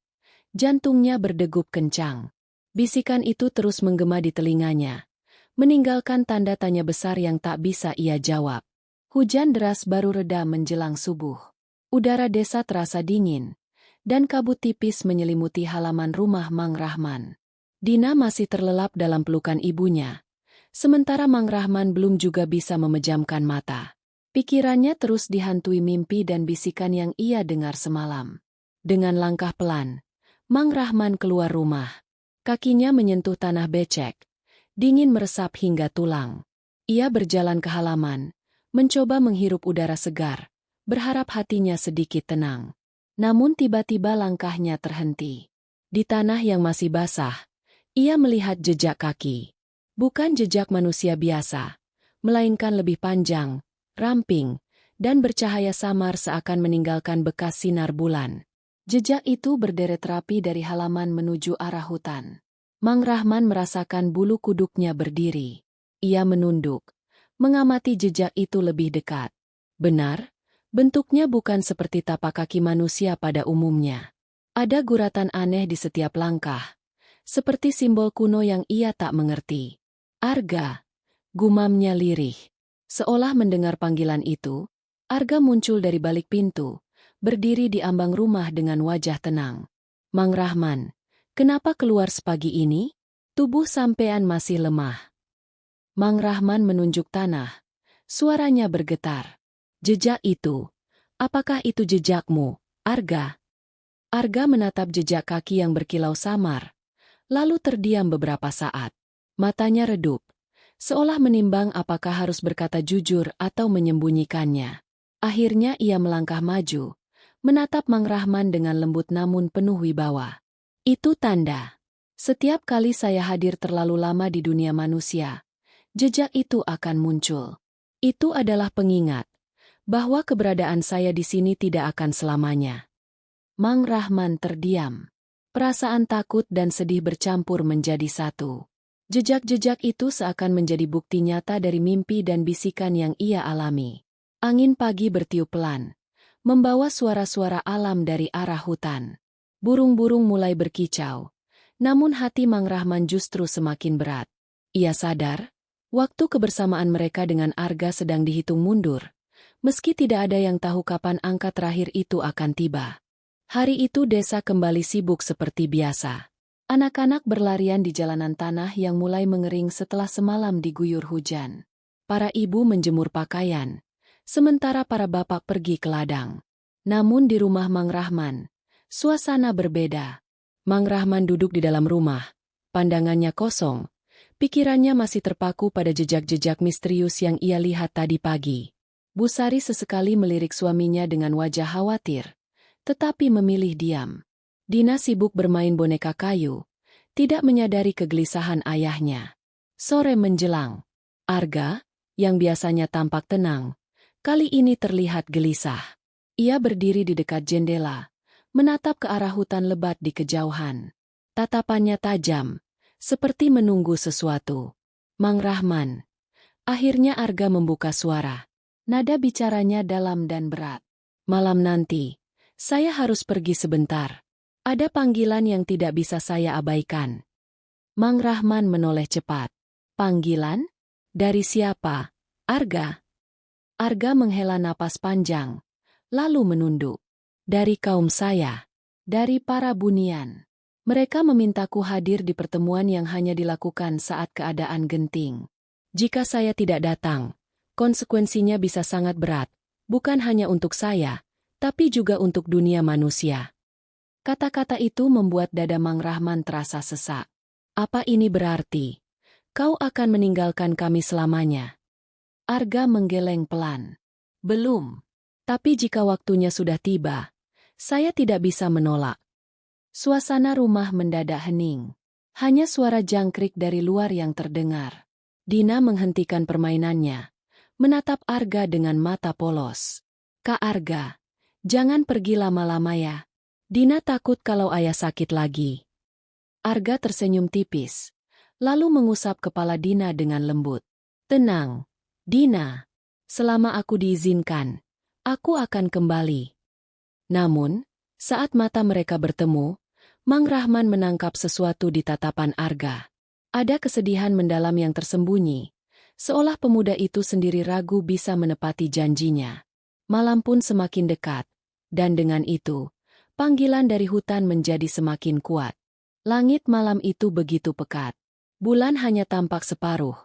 Jantungnya berdegup kencang. Bisikan itu terus menggema di telinganya, meninggalkan tanda tanya besar yang tak bisa ia jawab. Hujan deras baru reda menjelang subuh. Udara desa terasa dingin, dan kabut tipis menyelimuti halaman rumah Mang Rahman. Dina masih terlelap dalam pelukan ibunya, sementara Mang Rahman belum juga bisa memejamkan mata. Pikirannya terus dihantui mimpi dan bisikan yang ia dengar semalam. Dengan langkah pelan, Mang Rahman keluar rumah. Kakinya menyentuh tanah becek, dingin meresap hingga tulang. Ia berjalan ke halaman, mencoba menghirup udara segar, berharap hatinya sedikit tenang. Namun tiba-tiba langkahnya terhenti. Di tanah yang masih basah, ia melihat jejak kaki. Bukan jejak manusia biasa, melainkan lebih panjang, ramping, dan bercahaya samar seakan meninggalkan bekas sinar bulan. Jejak itu berderet rapi dari halaman menuju arah hutan. Mang Rahman merasakan bulu kuduknya berdiri. Ia menunduk, mengamati jejak itu lebih dekat. Benar, bentuknya bukan seperti tapak kaki manusia pada umumnya. Ada guratan aneh di setiap langkah, seperti simbol kuno yang ia tak mengerti. Arga, gumamnya lirih. Seolah mendengar panggilan itu, Arga muncul dari balik pintu, berdiri di ambang rumah dengan wajah tenang. Mang Rahman, kenapa keluar sepagi ini? Tubuh sampean masih lemah. Mang Rahman menunjuk tanah. Suaranya bergetar. Jejak itu. Apakah itu jejakmu, Arga? Arga menatap jejak kaki yang berkilau samar, lalu terdiam beberapa saat. Matanya redup, seolah menimbang apakah harus berkata jujur atau menyembunyikannya. Akhirnya ia melangkah maju, menatap Mang Rahman dengan lembut namun penuh wibawa. Itu tanda. Setiap kali saya hadir terlalu lama di dunia manusia, jejak itu akan muncul. Itu adalah pengingat bahwa keberadaan saya di sini tidak akan selamanya. Mang Rahman terdiam. Perasaan takut dan sedih bercampur menjadi satu. Jejak-jejak itu seakan menjadi bukti nyata dari mimpi dan bisikan yang ia alami. Angin pagi bertiup pelan, membawa suara-suara alam dari arah hutan. Burung-burung mulai berkicau, namun hati Mang Rahman justru semakin berat. Ia sadar, waktu kebersamaan mereka dengan Arga sedang dihitung mundur, meski tidak ada yang tahu kapan angka terakhir itu akan tiba. Hari itu desa kembali sibuk seperti biasa. Anak-anak berlarian di jalanan tanah yang mulai mengering setelah semalam diguyur hujan. Para ibu menjemur pakaian, sementara para bapak pergi ke ladang. Namun di rumah Mang Rahman, suasana berbeda. Mang Rahman duduk di dalam rumah, pandangannya kosong, pikirannya masih terpaku pada jejak-jejak misterius yang ia lihat tadi pagi. Bu Sari sesekali melirik suaminya dengan wajah khawatir, tetapi memilih diam. Dina sibuk bermain boneka kayu, tidak menyadari kegelisahan ayahnya. Sore menjelang. Arga, yang biasanya tampak tenang, kali ini terlihat gelisah. Ia berdiri di dekat jendela, menatap ke arah hutan lebat di kejauhan. Tatapannya tajam, seperti menunggu sesuatu. Mang Rahman. Akhirnya Arga membuka suara. Nada bicaranya dalam dan berat. Malam nanti, saya harus pergi sebentar. Ada panggilan yang tidak bisa saya abaikan. Mang Rahman menoleh cepat. Panggilan? Dari siapa? Arga. Arga menghela napas panjang, lalu menunduk. Dari kaum saya. Dari para bunian. Mereka memintaku hadir di pertemuan yang hanya dilakukan saat keadaan genting. Jika saya tidak datang, konsekuensinya bisa sangat berat, bukan hanya untuk saya, tapi juga untuk dunia manusia. Kata-kata itu membuat dada Mang Rahman terasa sesak. Apa ini berarti? Kau akan meninggalkan kami selamanya? Arga menggeleng pelan. Belum. Tapi jika waktunya sudah tiba, saya tidak bisa menolak. Suasana rumah mendadak hening. Hanya suara jangkrik dari luar yang terdengar. Dina menghentikan permainannya, menatap Arga dengan mata polos. Kak Arga, jangan pergi lama-lama ya. Dina takut kalau ayah sakit lagi. Arga tersenyum tipis, lalu mengusap kepala Dina dengan lembut. Tenang, Dina. Selama aku diizinkan, aku akan kembali. Namun, saat mata mereka bertemu, Mang Rahman menangkap sesuatu di tatapan Arga. Ada kesedihan mendalam yang tersembunyi, seolah pemuda itu sendiri ragu bisa menepati janjinya. Malam pun semakin dekat, dan dengan itu, panggilan dari hutan menjadi semakin kuat. Langit malam itu begitu pekat. Bulan hanya tampak separuh.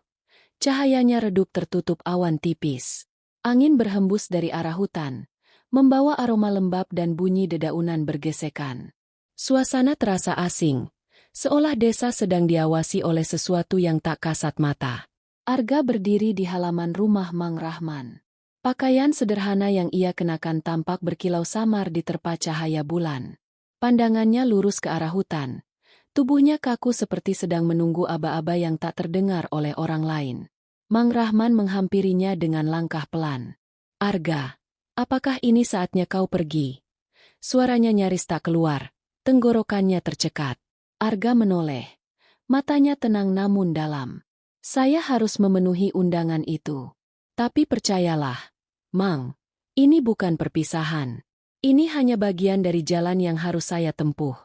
Cahayanya redup tertutup awan tipis. Angin berhembus dari arah hutan, membawa aroma lembab dan bunyi dedaunan bergesekan. Suasana terasa asing, seolah desa sedang diawasi oleh sesuatu yang tak kasat mata. Arga berdiri di halaman rumah Mang Rahman. Pakaian sederhana yang ia kenakan tampak berkilau samar di terpa cahaya bulan. Pandangannya lurus ke arah hutan. Tubuhnya kaku seperti sedang menunggu aba-aba yang tak terdengar oleh orang lain. Mang Rahman menghampirinya dengan langkah pelan. Arga, apakah ini saatnya kau pergi? Suaranya nyaris tak keluar, tenggorokannya tercekat. Arga menoleh. Matanya tenang namun dalam. Saya harus memenuhi undangan itu. Tapi percayalah, Mang, ini bukan perpisahan. Ini hanya bagian dari jalan yang harus saya tempuh.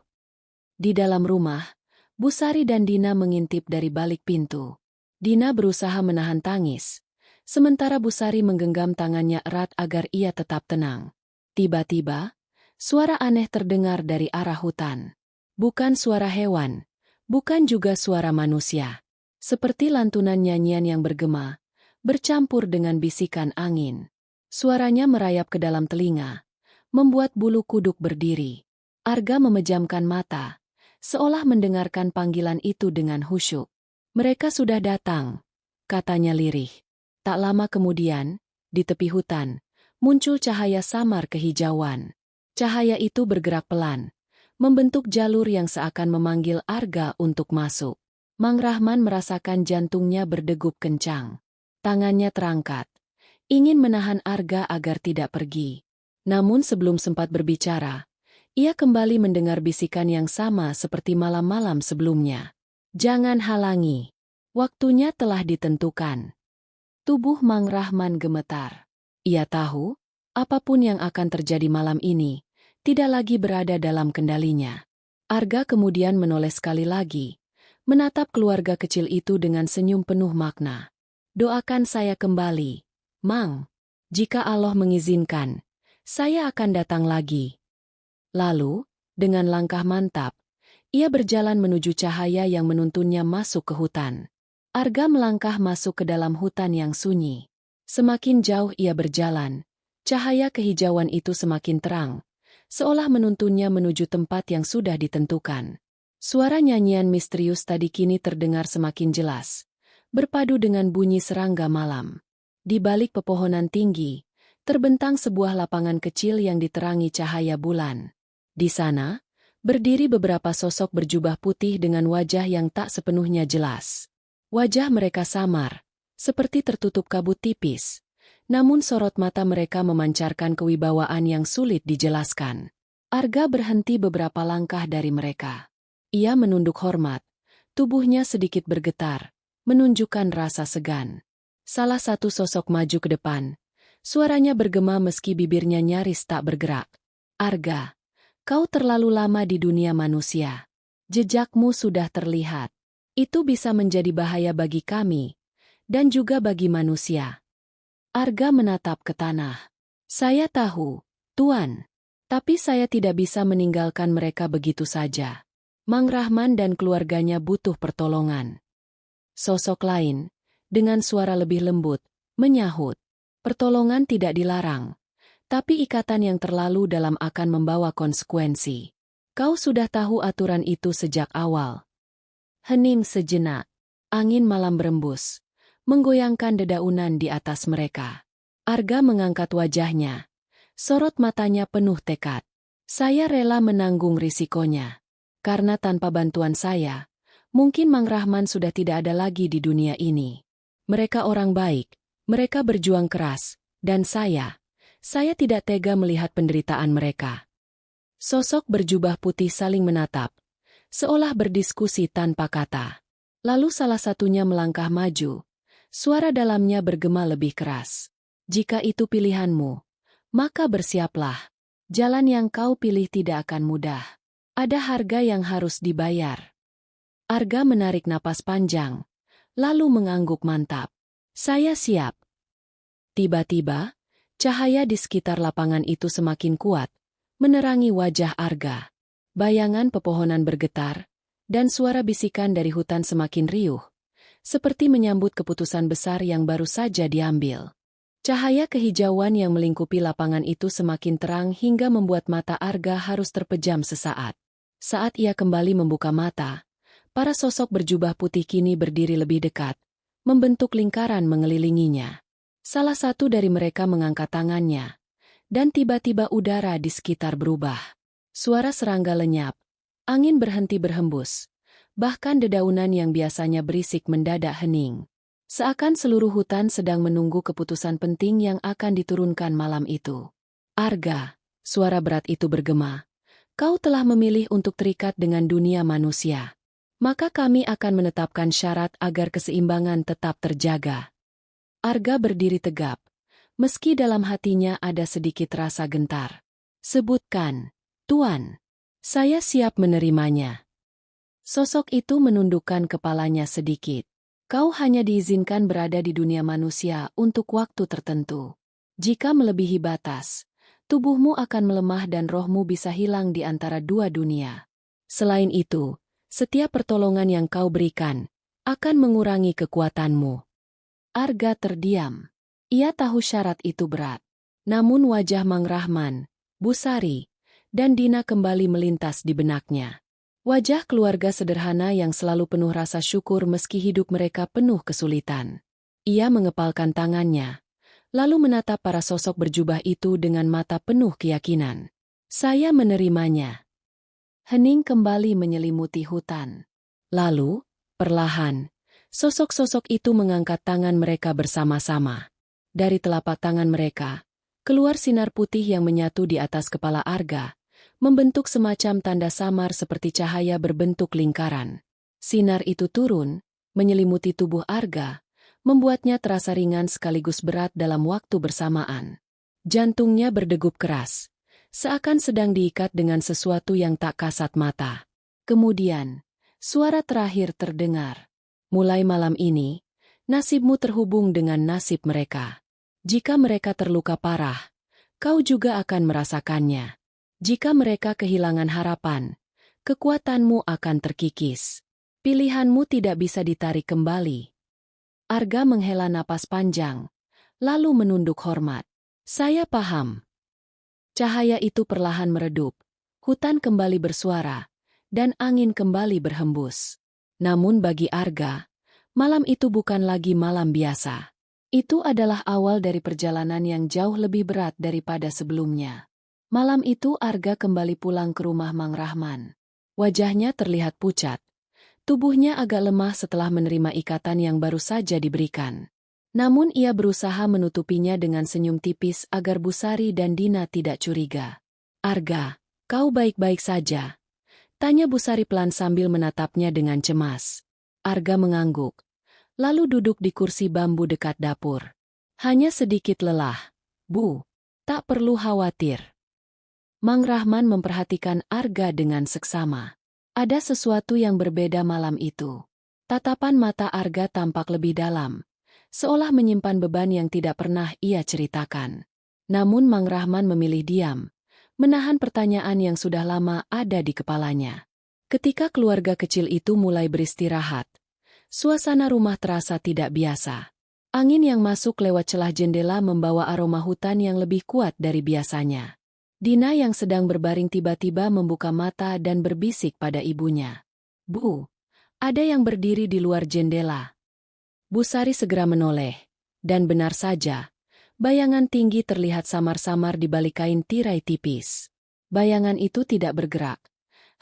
Di dalam rumah, Bu Sari dan Dina mengintip dari balik pintu. Dina berusaha menahan tangis, sementara Bu Sari menggenggam tangannya erat agar ia tetap tenang. Tiba-tiba, suara aneh terdengar dari arah hutan. Bukan suara hewan, bukan juga suara manusia. Seperti lantunan nyanyian yang bergema, bercampur dengan bisikan angin. Suaranya merayap ke dalam telinga, membuat bulu kuduk berdiri. Arga memejamkan mata, seolah mendengarkan panggilan itu dengan khusyuk. Mereka sudah datang, katanya lirih. Tak lama kemudian, di tepi hutan, muncul cahaya samar kehijauan. Cahaya itu bergerak pelan, membentuk jalur yang seakan memanggil Arga untuk masuk. Mang Rahman merasakan jantungnya berdegup kencang. Tangannya terangkat, ingin menahan Arga agar tidak pergi. Namun sebelum sempat berbicara, ia kembali mendengar bisikan yang sama seperti malam-malam sebelumnya. Jangan halangi. Waktunya telah ditentukan. Tubuh Mang Rahman gemetar. Ia tahu, apapun yang akan terjadi malam ini, tidak lagi berada dalam kendalinya. Arga kemudian menoleh sekali lagi, menatap keluarga kecil itu dengan senyum penuh makna. Doakan saya kembali, Mang. Jika Allah mengizinkan, saya akan datang lagi. Lalu, dengan langkah mantap, ia berjalan menuju cahaya yang menuntunnya masuk ke hutan. Arga melangkah masuk ke dalam hutan yang sunyi. Semakin jauh ia berjalan, cahaya kehijauan itu semakin terang, seolah menuntunnya menuju tempat yang sudah ditentukan. Suara nyanyian misterius tadi kini terdengar semakin jelas, berpadu dengan bunyi serangga malam. Di balik pepohonan tinggi, terbentang sebuah lapangan kecil yang diterangi cahaya bulan. Di sana, berdiri beberapa sosok berjubah putih dengan wajah yang tak sepenuhnya jelas. Wajah mereka samar, seperti tertutup kabut tipis, namun sorot mata mereka memancarkan kewibawaan yang sulit dijelaskan. Arga berhenti beberapa langkah dari mereka. Ia menunduk hormat, tubuhnya sedikit bergetar, menunjukkan rasa segan. Salah satu sosok maju ke depan, suaranya bergema meski bibirnya nyaris tak bergerak. Arga, kau terlalu lama di dunia manusia. Jejakmu sudah terlihat. Itu bisa menjadi bahaya bagi kami, dan juga bagi manusia. Arga menatap ke tanah. Saya tahu, Tuan. Tapi saya tidak bisa meninggalkan mereka begitu saja. Mang Rahman dan keluarganya butuh pertolongan. Sosok lain, dengan suara lebih lembut, menyahut. Pertolongan tidak dilarang, tapi ikatan yang terlalu dalam akan membawa konsekuensi. Kau sudah tahu aturan itu sejak awal. Hening sejenak. Angin malam berembus, menggoyangkan dedaunan di atas mereka. Arga mengangkat wajahnya. Sorot matanya penuh tekad. Saya rela menanggung risikonya. Karena tanpa bantuan saya, mungkin Mang Rahman sudah tidak ada lagi di dunia ini. Mereka orang baik, mereka berjuang keras, dan saya tidak tega melihat penderitaan mereka. Sosok berjubah putih saling menatap, seolah berdiskusi tanpa kata. Lalu salah satunya melangkah maju. Suara dalamnya bergema lebih keras. Jika itu pilihanmu, maka bersiaplah. Jalan yang kau pilih tidak akan mudah. Ada harga yang harus dibayar. Arga menarik napas panjang, lalu mengangguk mantap. Saya siap. Tiba-tiba, cahaya di sekitar lapangan itu semakin kuat, menerangi wajah Arga. Bayangan pepohonan bergetar, dan suara bisikan dari hutan semakin riuh, seperti menyambut keputusan besar yang baru saja diambil. Cahaya kehijauan yang melingkupi lapangan itu semakin terang hingga membuat mata Arga harus terpejam sesaat. Saat ia kembali membuka mata, para sosok berjubah putih kini berdiri lebih dekat, membentuk lingkaran mengelilinginya. Salah satu dari mereka mengangkat tangannya, dan tiba-tiba udara di sekitar berubah. Suara serangga lenyap, angin berhenti berhembus, bahkan dedaunan yang biasanya berisik mendadak hening. Seakan seluruh hutan sedang menunggu keputusan penting yang akan diturunkan malam itu. Arga, suara berat itu bergema. Kau telah memilih untuk terikat dengan dunia manusia. Maka kami akan menetapkan syarat agar keseimbangan tetap terjaga. Arga berdiri tegap, meski dalam hatinya ada sedikit rasa gentar. Sebutkan. Tuan, saya siap menerimanya. Sosok itu menundukkan kepalanya sedikit. Kau hanya diizinkan berada di dunia manusia untuk waktu tertentu. Jika melebihi batas, tubuhmu akan melemah dan rohmu bisa hilang di antara dua dunia. Selain itu, setiap pertolongan yang kau berikan akan mengurangi kekuatanmu. Arga terdiam. Ia tahu syarat itu berat. Namun wajah Mang Rahman, Busari, dan Dina kembali melintas di benaknya. Wajah keluarga sederhana yang selalu penuh rasa syukur meski hidup mereka penuh kesulitan. Ia mengepalkan tangannya, lalu menatap para sosok berjubah itu dengan mata penuh keyakinan. Saya menerimanya. Hening kembali menyelimuti hutan. Lalu, perlahan, sosok-sosok itu mengangkat tangan mereka bersama-sama. Dari telapak tangan mereka, keluar sinar putih yang menyatu di atas kepala Arga, membentuk semacam tanda samar seperti cahaya berbentuk lingkaran. Sinar itu turun, menyelimuti tubuh Arga, membuatnya terasa ringan sekaligus berat dalam waktu bersamaan. Jantungnya berdegup keras, seakan sedang diikat dengan sesuatu yang tak kasat mata. Kemudian, suara terakhir terdengar. Mulai malam ini, nasibmu terhubung dengan nasib mereka. Jika mereka terluka parah, kau juga akan merasakannya. Jika mereka kehilangan harapan, kekuatanmu akan terkikis. Pilihanmu tidak bisa ditarik kembali. Arga menghela napas panjang, lalu menunduk hormat. Saya paham. Cahaya itu perlahan meredup, hutan kembali bersuara, dan angin kembali berhembus. Namun bagi Arga, malam itu bukan lagi malam biasa. Itu adalah awal dari perjalanan yang jauh lebih berat daripada sebelumnya. Malam itu Arga kembali pulang ke rumah Mang Rahman. Wajahnya terlihat pucat. Tubuhnya agak lemah setelah menerima ikatan yang baru saja diberikan. Namun ia berusaha menutupinya dengan senyum tipis agar Busari dan Dina tidak curiga. Arga, kau baik-baik saja? Tanya Busari pelan sambil menatapnya dengan cemas. Arga mengangguk, lalu duduk di kursi bambu dekat dapur. Hanya sedikit lelah. Bu, tak perlu khawatir. Mang Rahman memperhatikan Arga dengan seksama. Ada sesuatu yang berbeda malam itu. Tatapan mata Arga tampak lebih dalam, seolah menyimpan beban yang tidak pernah ia ceritakan. Namun Mang Rahman memilih diam, menahan pertanyaan yang sudah lama ada di kepalanya. Ketika keluarga kecil itu mulai beristirahat, suasana rumah terasa tidak biasa. Angin yang masuk lewat celah jendela membawa aroma hutan yang lebih kuat dari biasanya. Dina yang sedang berbaring tiba-tiba membuka mata dan berbisik pada ibunya. Bu, ada yang berdiri di luar jendela. Busari segera menoleh, dan benar saja, bayangan tinggi terlihat samar-samar di balik kain tirai tipis. Bayangan itu tidak bergerak,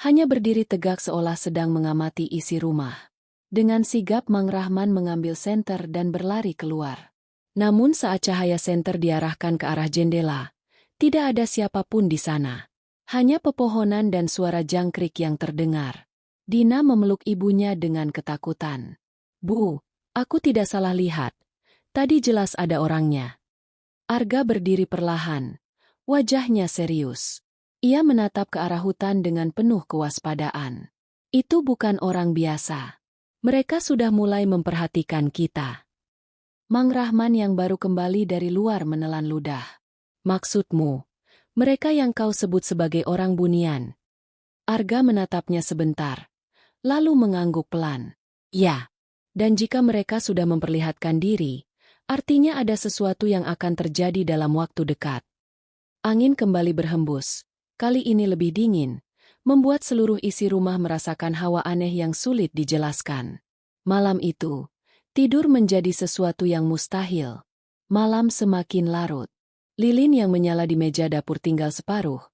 hanya berdiri tegak seolah sedang mengamati isi rumah. Dengan sigap Mang Rahman mengambil senter dan berlari keluar. Namun saat cahaya senter diarahkan ke arah jendela, tidak ada siapapun di sana. Hanya pepohonan dan suara jangkrik yang terdengar. Dina memeluk ibunya dengan ketakutan. Bu, aku tidak salah lihat. Tadi jelas ada orangnya. Arga berdiri perlahan. Wajahnya serius. Ia menatap ke arah hutan dengan penuh kewaspadaan. Itu bukan orang biasa. Mereka sudah mulai memperhatikan kita. Mang Rahman yang baru kembali dari luar menelan ludah. Maksudmu, mereka yang kau sebut sebagai orang bunian? Arga menatapnya sebentar, lalu mengangguk pelan. Ya, dan jika mereka sudah memperlihatkan diri, artinya ada sesuatu yang akan terjadi dalam waktu dekat. Angin kembali berhembus, kali ini lebih dingin, membuat seluruh isi rumah merasakan hawa aneh yang sulit dijelaskan. Malam itu, tidur menjadi sesuatu yang mustahil. Malam semakin larut. Lilin yang menyala di meja dapur tinggal separuh.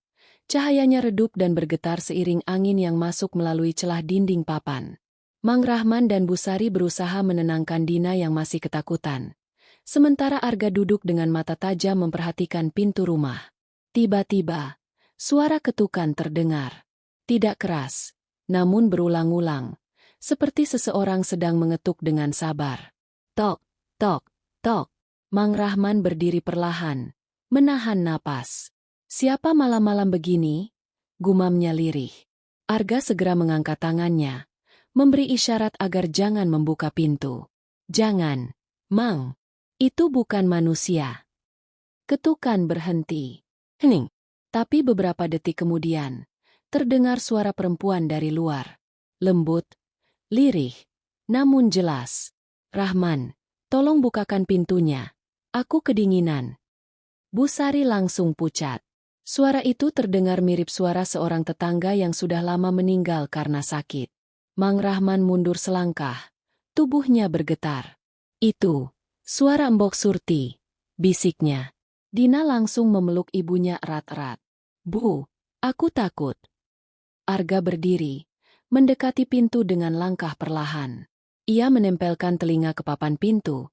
Cahayanya redup dan bergetar seiring angin yang masuk melalui celah dinding papan. Mang Rahman dan Busari berusaha menenangkan Dina yang masih ketakutan. Sementara Arga duduk dengan mata tajam memperhatikan pintu rumah. Tiba-tiba, suara ketukan terdengar. Tidak keras, namun berulang-ulang, seperti seseorang sedang mengetuk dengan sabar. Tok, tok, tok. Mang Rahman berdiri perlahan, menahan napas. Siapa malam-malam begini? Gumamnya lirih. Arga segera mengangkat tangannya, memberi isyarat agar jangan membuka pintu. Jangan, Mang. Itu bukan manusia. Ketukan berhenti. Hening. Tapi beberapa detik kemudian, terdengar suara perempuan dari luar. Lembut, lirih, namun jelas. Rahman, tolong bukakan pintunya. Aku kedinginan. Busari langsung pucat. Suara itu terdengar mirip suara seorang tetangga yang sudah lama meninggal karena sakit. Mang Rahman mundur selangkah. Tubuhnya bergetar. Itu, suara Mbok Surti, bisiknya. Dina langsung memeluk ibunya erat-erat. Bu, Aku takut. Arga berdiri, mendekati pintu dengan langkah perlahan. Ia menempelkan telinga ke papan pintu,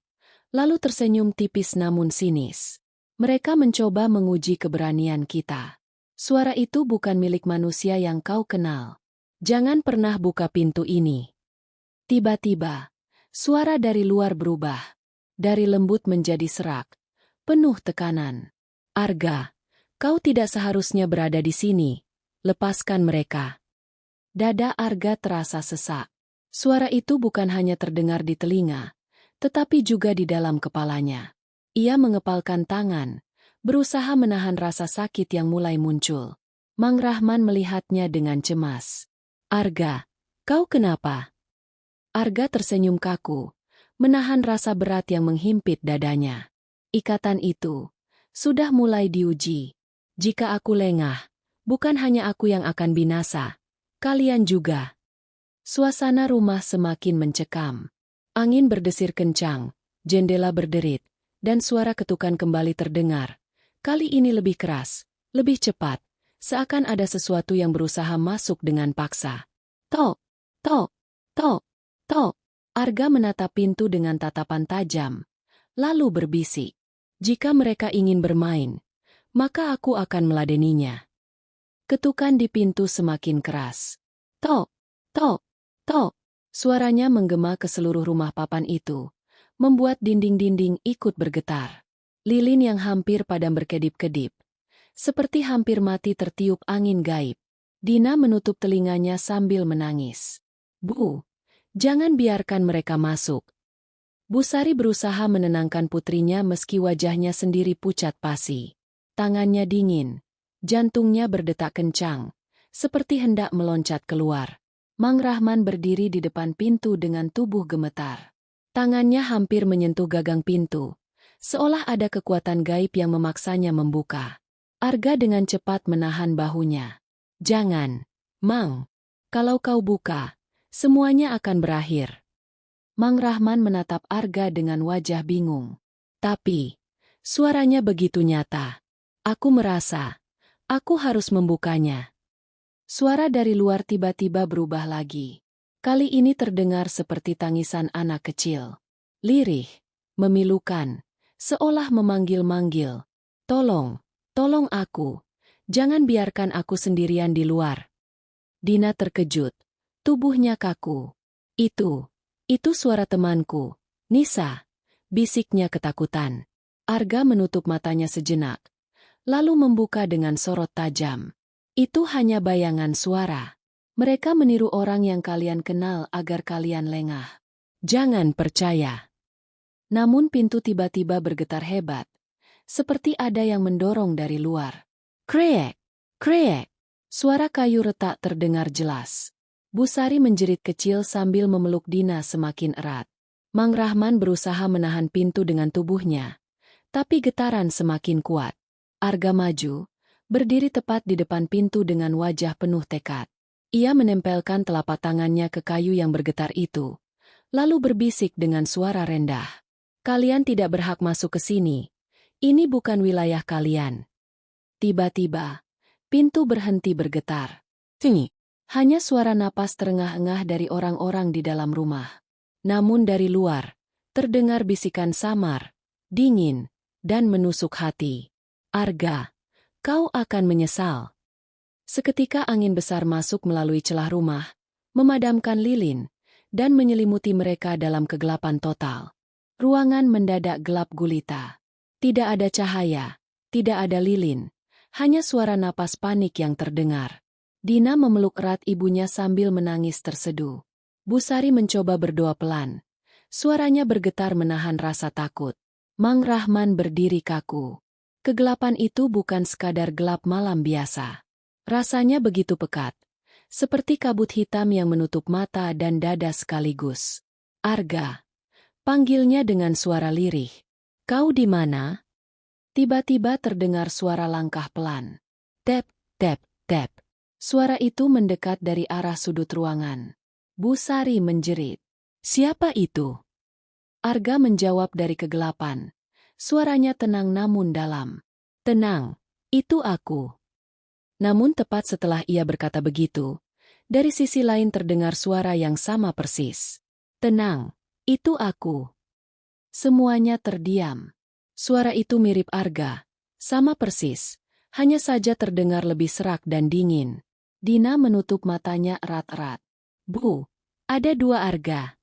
lalu tersenyum tipis namun sinis. Mereka mencoba menguji keberanian kita. Suara itu bukan milik manusia yang kau kenal. Jangan pernah buka pintu ini. Tiba-tiba, suara dari luar berubah. Dari lembut menjadi serak, penuh tekanan. Arga, kau tidak seharusnya berada di sini. Lepaskan mereka. Dada Arga terasa sesak. Suara itu bukan hanya terdengar di telinga, tetapi juga di dalam kepalanya. Ia mengepalkan tangan, berusaha menahan rasa sakit yang mulai muncul. Mang Rahman melihatnya dengan cemas. Arga, kau kenapa? Arga tersenyum kaku, menahan rasa berat yang menghimpit dadanya. Ikatan itu sudah mulai diuji. Jika aku lengah, bukan hanya aku yang akan binasa, kalian juga. Suasana rumah semakin mencekam. Angin berdesir kencang, jendela berderit, dan suara ketukan kembali terdengar. Kali ini lebih keras, lebih cepat, seakan ada sesuatu yang berusaha masuk dengan paksa. Tok, tok, tok, tok. Arga menatap pintu dengan tatapan tajam, lalu berbisik. Jika mereka ingin bermain, maka aku akan meladeninya. Ketukan di pintu semakin keras. Tok, tok, tok. Suaranya menggema ke seluruh rumah papan itu, membuat dinding-dinding ikut bergetar. Lilin yang hampir padam berkedip-kedip, seperti hampir mati tertiup angin gaib. Dina menutup telinganya sambil menangis. Bu, jangan biarkan mereka masuk. Bu Sari berusaha menenangkan putrinya meski wajahnya sendiri pucat pasi. Tangannya dingin, jantungnya berdetak kencang, seperti hendak meloncat keluar. Mang Rahman berdiri di depan pintu dengan tubuh gemetar. Tangannya hampir menyentuh gagang pintu, seolah ada kekuatan gaib yang memaksanya membuka. Arga dengan cepat menahan bahunya. Jangan, Mang. Kalau kau buka, semuanya akan berakhir. Mang Rahman menatap Arga dengan wajah bingung. Tapi, suaranya begitu nyata. Aku merasa, aku harus membukanya. Suara dari luar tiba-tiba berubah lagi. Kali ini terdengar seperti tangisan anak kecil. Lirih, memilukan, seolah memanggil-manggil. Tolong, tolong aku. Jangan biarkan aku sendirian di luar. Dina terkejut. Tubuhnya kaku. Itu suara temanku. Nisa, bisiknya ketakutan. Arga menutup matanya sejenak, lalu membuka dengan sorot tajam. Itu hanya bayangan suara. Mereka meniru orang yang kalian kenal agar kalian lengah. Jangan percaya. Namun pintu tiba-tiba bergetar hebat, seperti ada yang mendorong dari luar. Kreek, kreek. Suara kayu retak terdengar jelas. Bu Sari menjerit kecil sambil memeluk Dina semakin erat. Mang Rahman berusaha menahan pintu dengan tubuhnya, tapi getaran semakin kuat. Arga maju, berdiri tepat di depan pintu dengan wajah penuh tekad. Ia menempelkan telapak tangannya ke kayu yang bergetar itu, lalu berbisik dengan suara rendah. Kalian tidak berhak masuk ke sini. Ini bukan wilayah kalian. Tiba-tiba, pintu berhenti bergetar. Tingi. Hanya suara napas terengah-engah dari orang-orang di dalam rumah. Namun dari luar, terdengar bisikan samar, dingin, dan menusuk hati. Arga, kau akan menyesal. Seketika angin besar masuk melalui celah rumah, memadamkan lilin, dan menyelimuti mereka dalam kegelapan total. Ruangan mendadak gelap gulita. Tidak ada cahaya, tidak ada lilin, hanya suara napas panik yang terdengar. Dina memeluk erat ibunya sambil menangis terseduh. Bu Sari mencoba berdoa pelan. Suaranya bergetar menahan rasa takut. Mang Rahman berdiri kaku. Kegelapan itu bukan sekadar gelap malam biasa. Rasanya begitu pekat, seperti kabut hitam yang menutup mata dan dada sekaligus. Arga, panggilnya dengan suara lirih. Kau di mana? Tiba-tiba terdengar suara langkah pelan. Tep, tep, tep. Suara itu mendekat dari arah sudut ruangan. Bu Sari menjerit. Siapa itu? Arga menjawab dari kegelapan. Suaranya tenang namun dalam. Tenang, itu aku. Namun tepat setelah ia berkata begitu, dari sisi lain terdengar suara yang sama persis. "Tenang, itu aku." Semuanya terdiam. Suara itu mirip Arga, sama persis, hanya saja terdengar lebih serak dan dingin. Dina menutup matanya erat-erat. "Bu, ada dua Arga."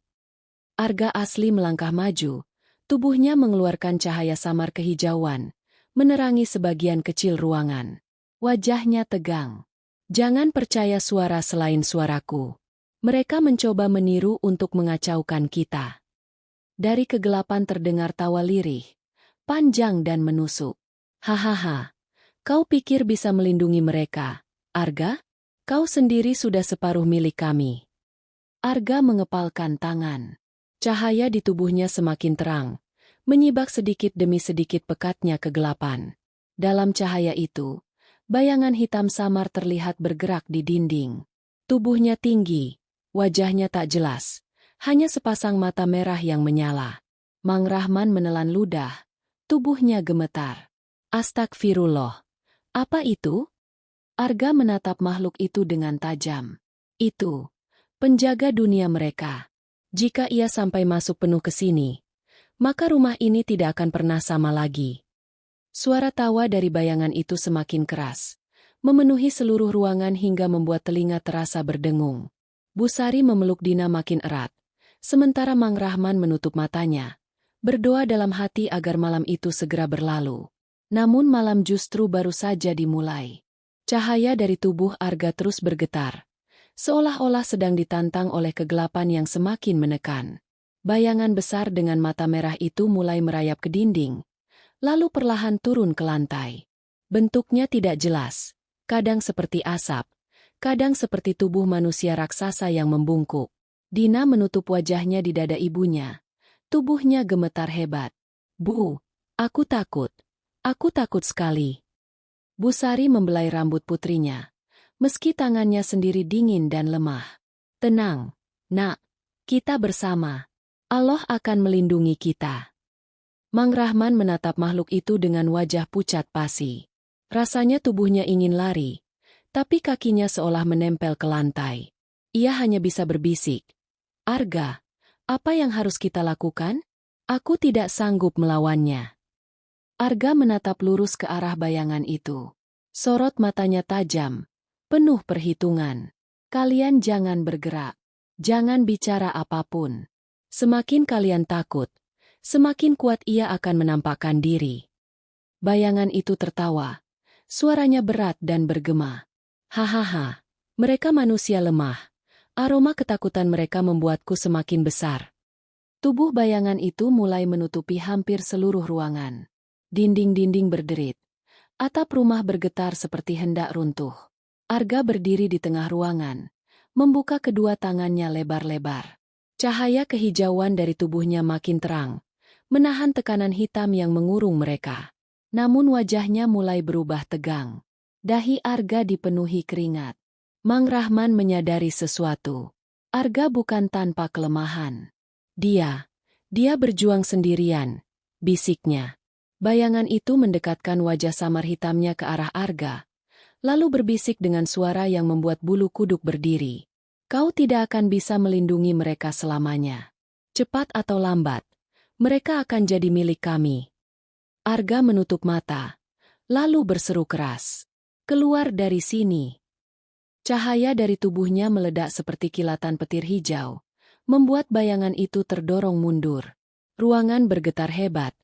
Arga asli melangkah maju, tubuhnya mengeluarkan cahaya samar kehijauan, menerangi sebagian kecil ruangan. Wajahnya tegang. "Jangan percaya suara selain suaraku. Mereka mencoba meniru untuk mengacaukan kita." Dari kegelapan terdengar tawa lirih, panjang dan menusuk. "Hahaha, kau pikir bisa melindungi mereka, Arga? Kau sendiri sudah separuh milik kami." Arga mengepalkan tangan. Cahaya di tubuhnya semakin terang, menyibak sedikit demi sedikit pekatnya kegelapan. Dalam cahaya itu, bayangan hitam samar terlihat bergerak di dinding. Tubuhnya tinggi, wajahnya tak jelas. Hanya sepasang mata merah yang menyala. Mang Rahman menelan ludah. Tubuhnya gemetar. "Astagfirullah. Apa itu?" Arga menatap makhluk itu dengan tajam. "Itu penjaga dunia mereka. Jika ia sampai masuk penuh ke sini, maka rumah ini tidak akan pernah sama lagi." Suara tawa dari bayangan itu semakin keras, memenuhi seluruh ruangan hingga membuat telinga terasa berdengung. Busari memeluk Dina makin erat. Sementara Mang Rahman menutup matanya, berdoa dalam hati agar malam itu segera berlalu. Namun malam justru baru saja dimulai. Cahaya dari tubuh Arga terus bergetar, seolah-olah sedang ditantang oleh kegelapan yang semakin menekan. Bayangan besar dengan mata merah itu mulai merayap ke dinding, lalu perlahan turun ke lantai. Bentuknya tidak jelas, kadang seperti asap, kadang seperti tubuh manusia raksasa yang membungkuk. Dina menutup wajahnya di dada ibunya. Tubuhnya gemetar hebat. "Bu, aku takut. Aku takut sekali." Busari membelai rambut putrinya, meski tangannya sendiri dingin dan lemah. "Tenang, nak. Kita bersama. Allah akan melindungi kita." Mang Rahman menatap makhluk itu dengan wajah pucat pasi. Rasanya tubuhnya ingin lari, tapi kakinya seolah menempel ke lantai. Ia hanya bisa berbisik, "Arga, apa yang harus kita lakukan? Aku tidak sanggup melawannya." Arga menatap lurus ke arah bayangan itu. Sorot matanya tajam, penuh perhitungan. "Kalian jangan bergerak. Jangan bicara apapun. Semakin kalian takut, semakin kuat ia akan menampakkan diri." Bayangan itu tertawa. Suaranya berat dan bergema. "Hahaha, mereka manusia lemah. Aroma ketakutan mereka membuatku semakin besar." Tubuh bayangan itu mulai menutupi hampir seluruh ruangan. Dinding-dinding berderit. Atap rumah bergetar seperti hendak runtuh. Arga berdiri di tengah ruangan, membuka kedua tangannya lebar-lebar. Cahaya kehijauan dari tubuhnya makin terang, menahan tekanan hitam yang mengurung mereka. Namun wajahnya mulai berubah tegang. Dahi Arga dipenuhi keringat. Mang Rahman menyadari sesuatu. Arga bukan tanpa kelemahan. Dia berjuang sendirian, bisiknya. Bayangan itu mendekatkan wajah samar hitamnya ke arah Arga, lalu berbisik dengan suara yang membuat bulu kuduk berdiri. "Kau tidak akan bisa melindungi mereka selamanya. Cepat atau lambat, mereka akan jadi milik kami." Arga menutup mata, lalu berseru keras, "Keluar dari sini." Cahaya dari tubuhnya meledak seperti kilatan petir hijau, membuat bayangan itu terdorong mundur. Ruangan bergetar hebat,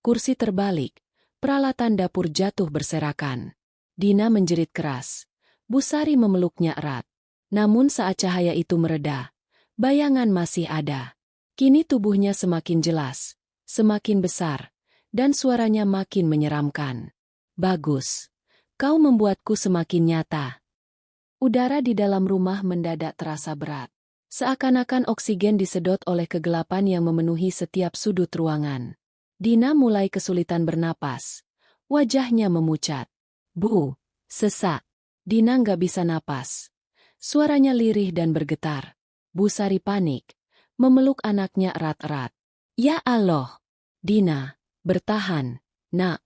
kursi terbalik, peralatan dapur jatuh berserakan. Dina menjerit keras. Busari memeluknya erat. Namun saat cahaya itu mereda, bayangan masih ada. Kini tubuhnya semakin jelas, semakin besar, dan suaranya makin menyeramkan. "Bagus. Kau membuatku semakin nyata." Udara di dalam rumah mendadak terasa berat. Seakan-akan oksigen disedot oleh kegelapan yang memenuhi setiap sudut ruangan. Dina mulai kesulitan bernapas. Wajahnya memucat. "Bu, sesak." Dina nggak bisa napas. Suaranya lirih dan bergetar. Busari panik, memeluk anaknya erat-erat. "Ya Allah." "Dina, bertahan, nak."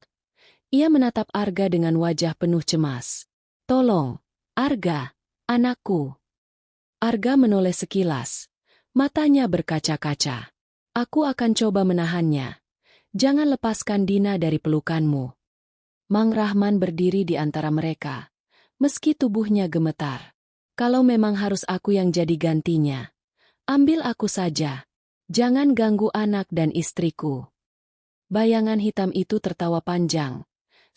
Ia menatap Arga dengan wajah penuh cemas. Tolong, Arga, anakku. Arga menoleh sekilas. Matanya berkaca-kaca. Aku akan coba menahannya. Jangan lepaskan Dina dari pelukanmu. Mang Rahman berdiri di antara mereka. Meski tubuhnya gemetar. Kalau memang harus aku yang jadi gantinya, ambil aku saja. Jangan ganggu anak dan istriku. Bayangan hitam itu tertawa panjang.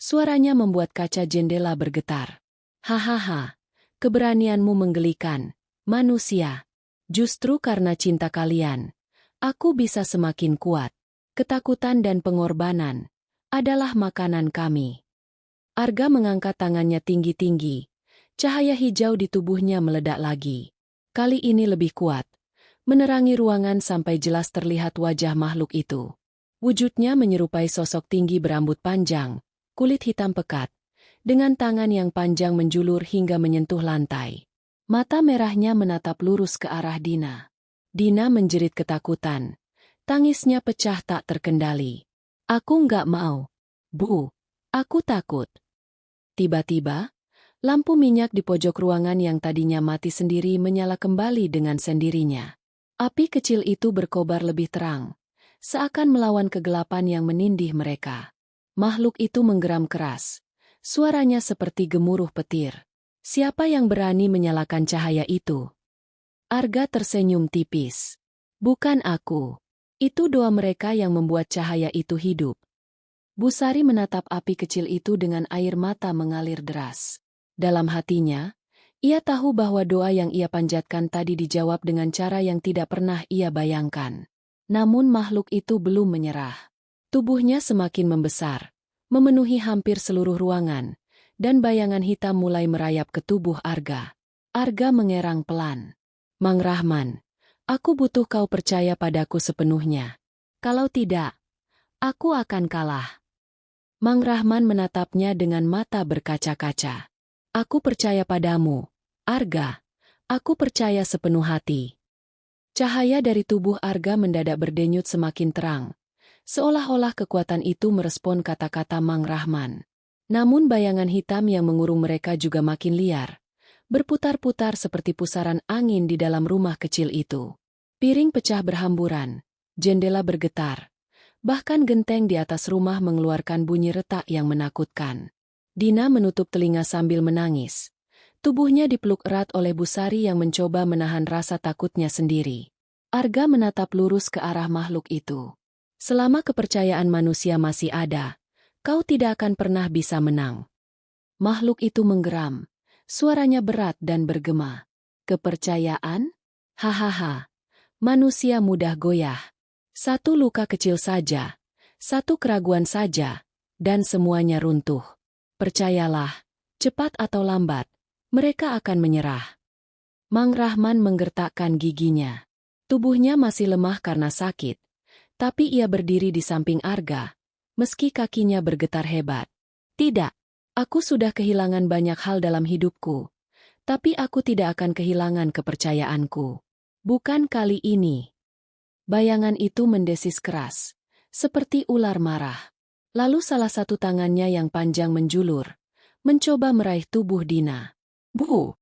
Suaranya membuat kaca jendela bergetar. Hahaha, keberanianmu menggelikan, manusia. Justru karena cinta kalian, aku bisa semakin kuat. Ketakutan dan pengorbanan adalah makanan kami. Arga mengangkat tangannya tinggi-tinggi. Cahaya hijau di tubuhnya meledak lagi. Kali ini lebih kuat. Menerangi ruangan sampai jelas terlihat wajah makhluk itu. Wujudnya menyerupai sosok tinggi berambut panjang, kulit hitam pekat, dengan tangan yang panjang menjulur hingga menyentuh lantai. Mata merahnya menatap lurus ke arah Dina. Dina menjerit ketakutan. Tangisnya pecah tak terkendali. Aku nggak mau. Bu, aku takut. Tiba-tiba, lampu minyak di pojok ruangan yang tadinya mati sendiri menyala kembali dengan sendirinya. Api kecil itu berkobar lebih terang, seakan melawan kegelapan yang menindih mereka. Makhluk itu menggeram keras. Suaranya seperti gemuruh petir. Siapa yang berani menyalakan cahaya itu? Arga tersenyum tipis. Bukan aku. Itu doa mereka yang membuat cahaya itu hidup. Busari menatap api kecil itu dengan air mata mengalir deras. Dalam hatinya, ia tahu bahwa doa yang ia panjatkan tadi dijawab dengan cara yang tidak pernah ia bayangkan. Namun makhluk itu belum menyerah. Tubuhnya semakin membesar, memenuhi hampir seluruh ruangan, dan bayangan hitam mulai merayap ke tubuh Arga. Arga mengerang pelan. Mang Rahman, aku butuh kau percaya padaku sepenuhnya. Kalau tidak, aku akan kalah. Mang Rahman menatapnya dengan mata berkaca-kaca. Aku percaya padamu, Arga. Aku percaya sepenuh hati. Cahaya dari tubuh Arga mendadak berdenyut semakin terang. Seolah-olah kekuatan itu merespon kata-kata Mang Rahman. Namun bayangan hitam yang mengurung mereka juga makin liar. Berputar-putar seperti pusaran angin di dalam rumah kecil itu. Piring pecah berhamburan, jendela bergetar. Bahkan genteng di atas rumah mengeluarkan bunyi retak yang menakutkan. Dina menutup telinga sambil menangis. Tubuhnya dipeluk erat oleh Busari yang mencoba menahan rasa takutnya sendiri. Arga menatap lurus ke arah makhluk itu. Selama kepercayaan manusia masih ada, kau tidak akan pernah bisa menang. Makhluk itu menggeram. Suaranya berat dan bergema. Kepercayaan? Hahaha. Manusia mudah goyah. Satu luka kecil saja, satu keraguan saja, dan semuanya runtuh. Percayalah, cepat atau lambat, mereka akan menyerah. Mang Rahman menggertakkan giginya. Tubuhnya masih lemah karena sakit, tapi ia berdiri di samping Arga, meski kakinya bergetar hebat. Tidak, aku sudah kehilangan banyak hal dalam hidupku, tapi aku tidak akan kehilangan kepercayaanku. Bukan kali ini. Bayangan itu mendesis keras, seperti ular marah. Lalu salah satu tangannya yang panjang menjulur, mencoba meraih tubuh Dina. Bu!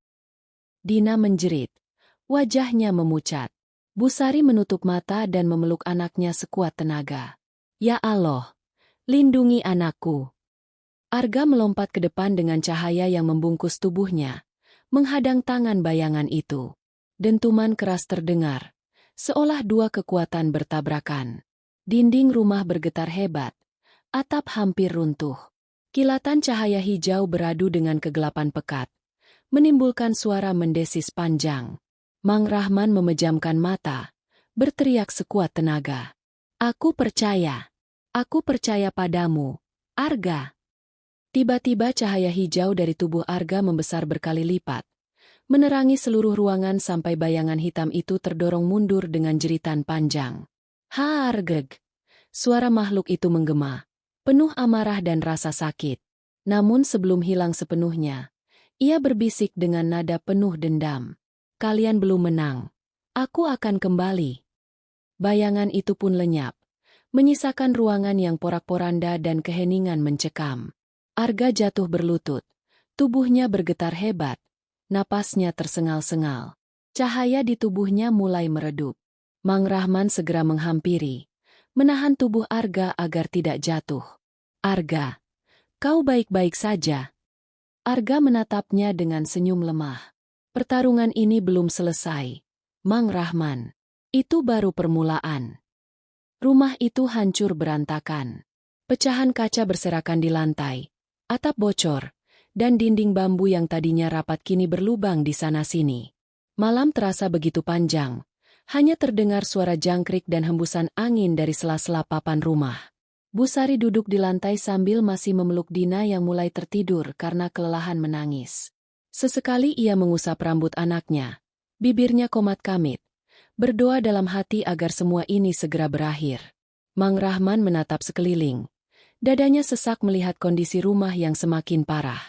Dina menjerit. Wajahnya memucat. Busari menutup mata dan memeluk anaknya sekuat tenaga. Ya Allah, lindungi anakku. Arga melompat ke depan dengan cahaya yang membungkus tubuhnya, menghadang tangan bayangan itu. Dentuman keras terdengar, seolah dua kekuatan bertabrakan. Dinding rumah bergetar hebat, atap hampir runtuh. Kilatan cahaya hijau beradu dengan kegelapan pekat, menimbulkan suara mendesis panjang. Mang Rahman memejamkan mata, berteriak sekuat tenaga. Aku percaya padamu, Arga. Tiba-tiba cahaya hijau dari tubuh Arga membesar berkali lipat, menerangi seluruh ruangan sampai bayangan hitam itu terdorong mundur dengan jeritan panjang. Hargeg! Suara makhluk itu menggema, penuh amarah dan rasa sakit. Namun sebelum hilang sepenuhnya, ia berbisik dengan nada penuh dendam. Kalian belum menang. Aku akan kembali. Bayangan itu pun lenyap, menyisakan ruangan yang porak-poranda dan keheningan mencekam. Arga jatuh berlutut, Tubuhnya bergetar hebat, napasnya tersengal-sengal. Cahaya di tubuhnya mulai meredup. Mang Rahman segera menghampiri, menahan tubuh Arga agar tidak jatuh. Arga, kau baik-baik saja? Arga menatapnya dengan senyum lemah. Pertarungan ini belum selesai, Mang Rahman. Itu baru permulaan. Rumah itu hancur berantakan. Pecahan kaca berserakan di lantai, atap bocor, dan dinding bambu yang tadinya rapat kini berlubang di sana-sini. Malam terasa begitu panjang. Hanya terdengar suara jangkrik dan hembusan angin dari sela-sela papan rumah. Bu Sari duduk di lantai sambil masih memeluk Dina yang mulai tertidur karena kelelahan menangis. Sesekali ia mengusap rambut anaknya. Bibirnya komat-kamit, berdoa dalam hati agar semua ini segera berakhir. Mang Rahman menatap sekeliling. Dadanya sesak melihat kondisi rumah yang semakin parah.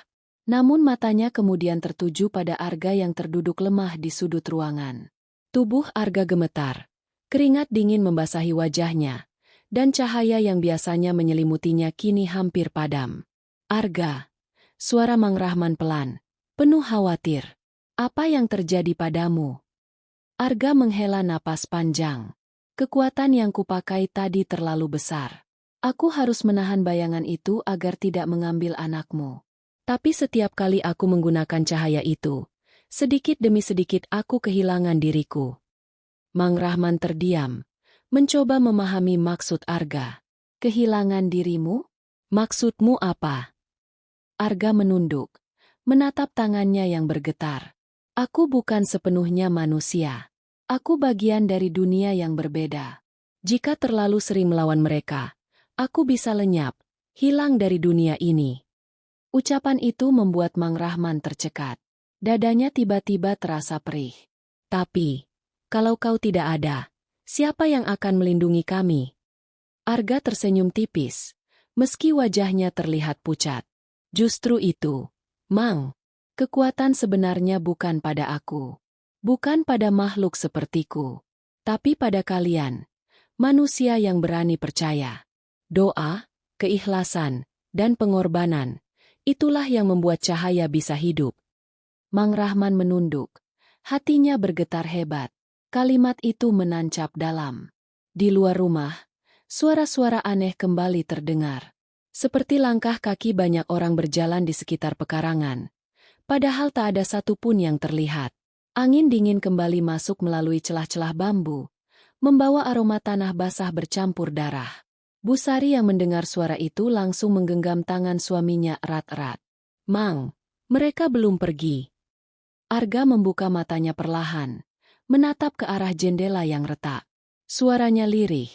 Namun matanya kemudian tertuju pada Arga yang terduduk lemah di sudut ruangan. Tubuh Arga gemetar, keringat dingin membasahi wajahnya, dan cahaya yang biasanya menyelimutinya kini hampir padam. Arga, suara Mang Rahman pelan, penuh khawatir. Apa yang terjadi padamu? Arga menghela napas panjang. Kekuatan yang kupakai tadi terlalu besar. Aku harus menahan bayangan itu agar tidak mengambil anakmu. Tapi setiap kali aku menggunakan cahaya itu, sedikit demi sedikit aku kehilangan diriku. Mang Rahman terdiam, mencoba memahami maksud Arga. Kehilangan dirimu? Maksudmu apa? Arga menunduk, menatap tangannya yang bergetar. Aku bukan sepenuhnya manusia. Aku bagian dari dunia yang berbeda. Jika terlalu sering melawan mereka, aku bisa lenyap, hilang dari dunia ini. Ucapan itu membuat Mang Rahman tercekat. Dadanya tiba-tiba terasa perih. Tapi, kalau kau tidak ada, siapa yang akan melindungi kami? Arga tersenyum tipis, meski wajahnya terlihat pucat. Justru itu, Mang, kekuatan sebenarnya bukan pada aku. Bukan pada makhluk sepertiku. Tapi pada kalian, manusia yang berani percaya. Doa, keikhlasan, dan pengorbanan, itulah yang membuat cahaya bisa hidup. Mang Rahman menunduk. Hatinya bergetar hebat. Kalimat itu menancap dalam. Di luar rumah, suara-suara aneh kembali terdengar. Seperti langkah kaki banyak orang berjalan di sekitar pekarangan. Padahal tak ada satupun yang terlihat. Angin dingin kembali masuk melalui celah-celah bambu, membawa aroma tanah basah bercampur darah. Bu Sari yang mendengar suara itu langsung menggenggam tangan suaminya erat-erat. Mang, mereka belum pergi. Arga membuka matanya perlahan, menatap ke arah jendela yang retak. Suaranya lirih,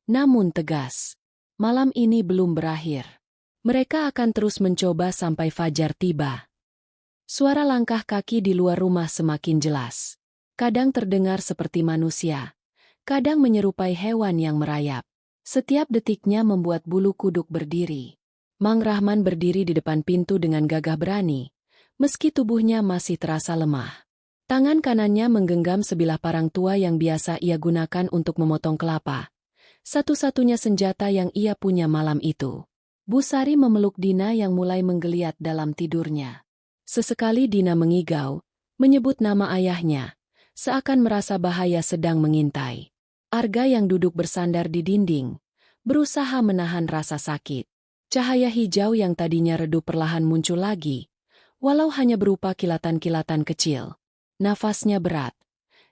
namun tegas. Malam ini belum berakhir. Mereka akan terus mencoba sampai fajar tiba. Suara langkah kaki di luar rumah semakin jelas. Kadang terdengar seperti manusia, kadang menyerupai hewan yang merayap. Setiap detiknya membuat bulu kuduk berdiri. Mang Rahman berdiri di depan pintu dengan gagah berani, meski tubuhnya masih terasa lemah. Tangan kanannya menggenggam sebilah parang tua yang biasa ia gunakan untuk memotong kelapa. Satu-satunya senjata yang ia punya malam itu. Bu Sari memeluk Dina yang mulai menggeliat dalam tidurnya. Sesekali Dina mengigau, menyebut nama ayahnya, seakan merasa bahaya sedang mengintai. Arga yang duduk bersandar di dinding, berusaha menahan rasa sakit. Cahaya hijau yang tadinya redup perlahan muncul lagi, walau hanya berupa kilatan-kilatan kecil. Nafasnya berat,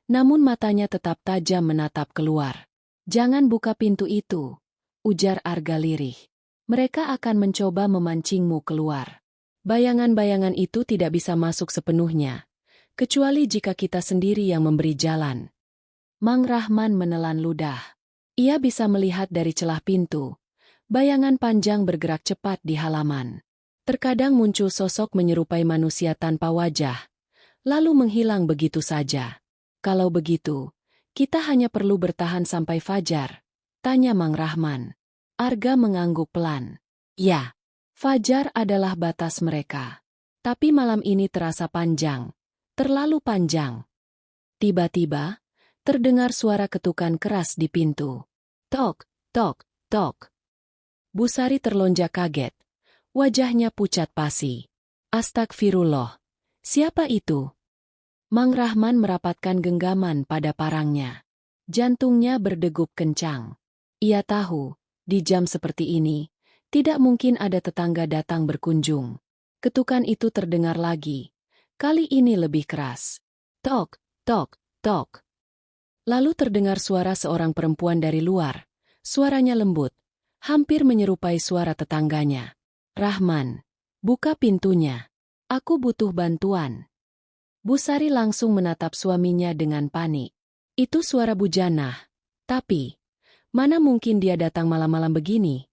namun matanya tetap tajam menatap keluar. Jangan buka pintu itu, ujar Arga lirih. Mereka akan mencoba memancingmu keluar. Bayangan-bayangan itu tidak bisa masuk sepenuhnya, kecuali jika kita sendiri yang memberi jalan. Mang Rahman menelan ludah. Ia bisa melihat dari celah pintu. Bayangan panjang bergerak cepat di halaman. Terkadang muncul sosok menyerupai manusia tanpa wajah, lalu menghilang begitu saja. Kalau begitu, kita hanya perlu bertahan sampai fajar, tanya Mang Rahman. Arga mengangguk pelan. Ya, fajar adalah batas mereka. Tapi malam ini terasa panjang, terlalu panjang. Tiba-tiba, terdengar suara ketukan keras di pintu. Tok, tok, tok. Bu Sari terlonjak kaget. Wajahnya pucat pasi. Astagfirullah. Siapa itu? Mang Rahman merapatkan genggaman pada parangnya. Jantungnya berdegup kencang. Ia tahu, di jam seperti ini, tidak mungkin ada tetangga datang berkunjung. Ketukan itu terdengar lagi. Kali ini lebih keras. Tok, tok, tok. Lalu terdengar suara seorang perempuan dari luar. Suaranya lembut, hampir menyerupai suara tetangganya. Rahman, buka pintunya. Aku butuh bantuan. Busari langsung menatap suaminya dengan panik. Itu suara Bujanah. Tapi, mana mungkin dia datang malam-malam begini?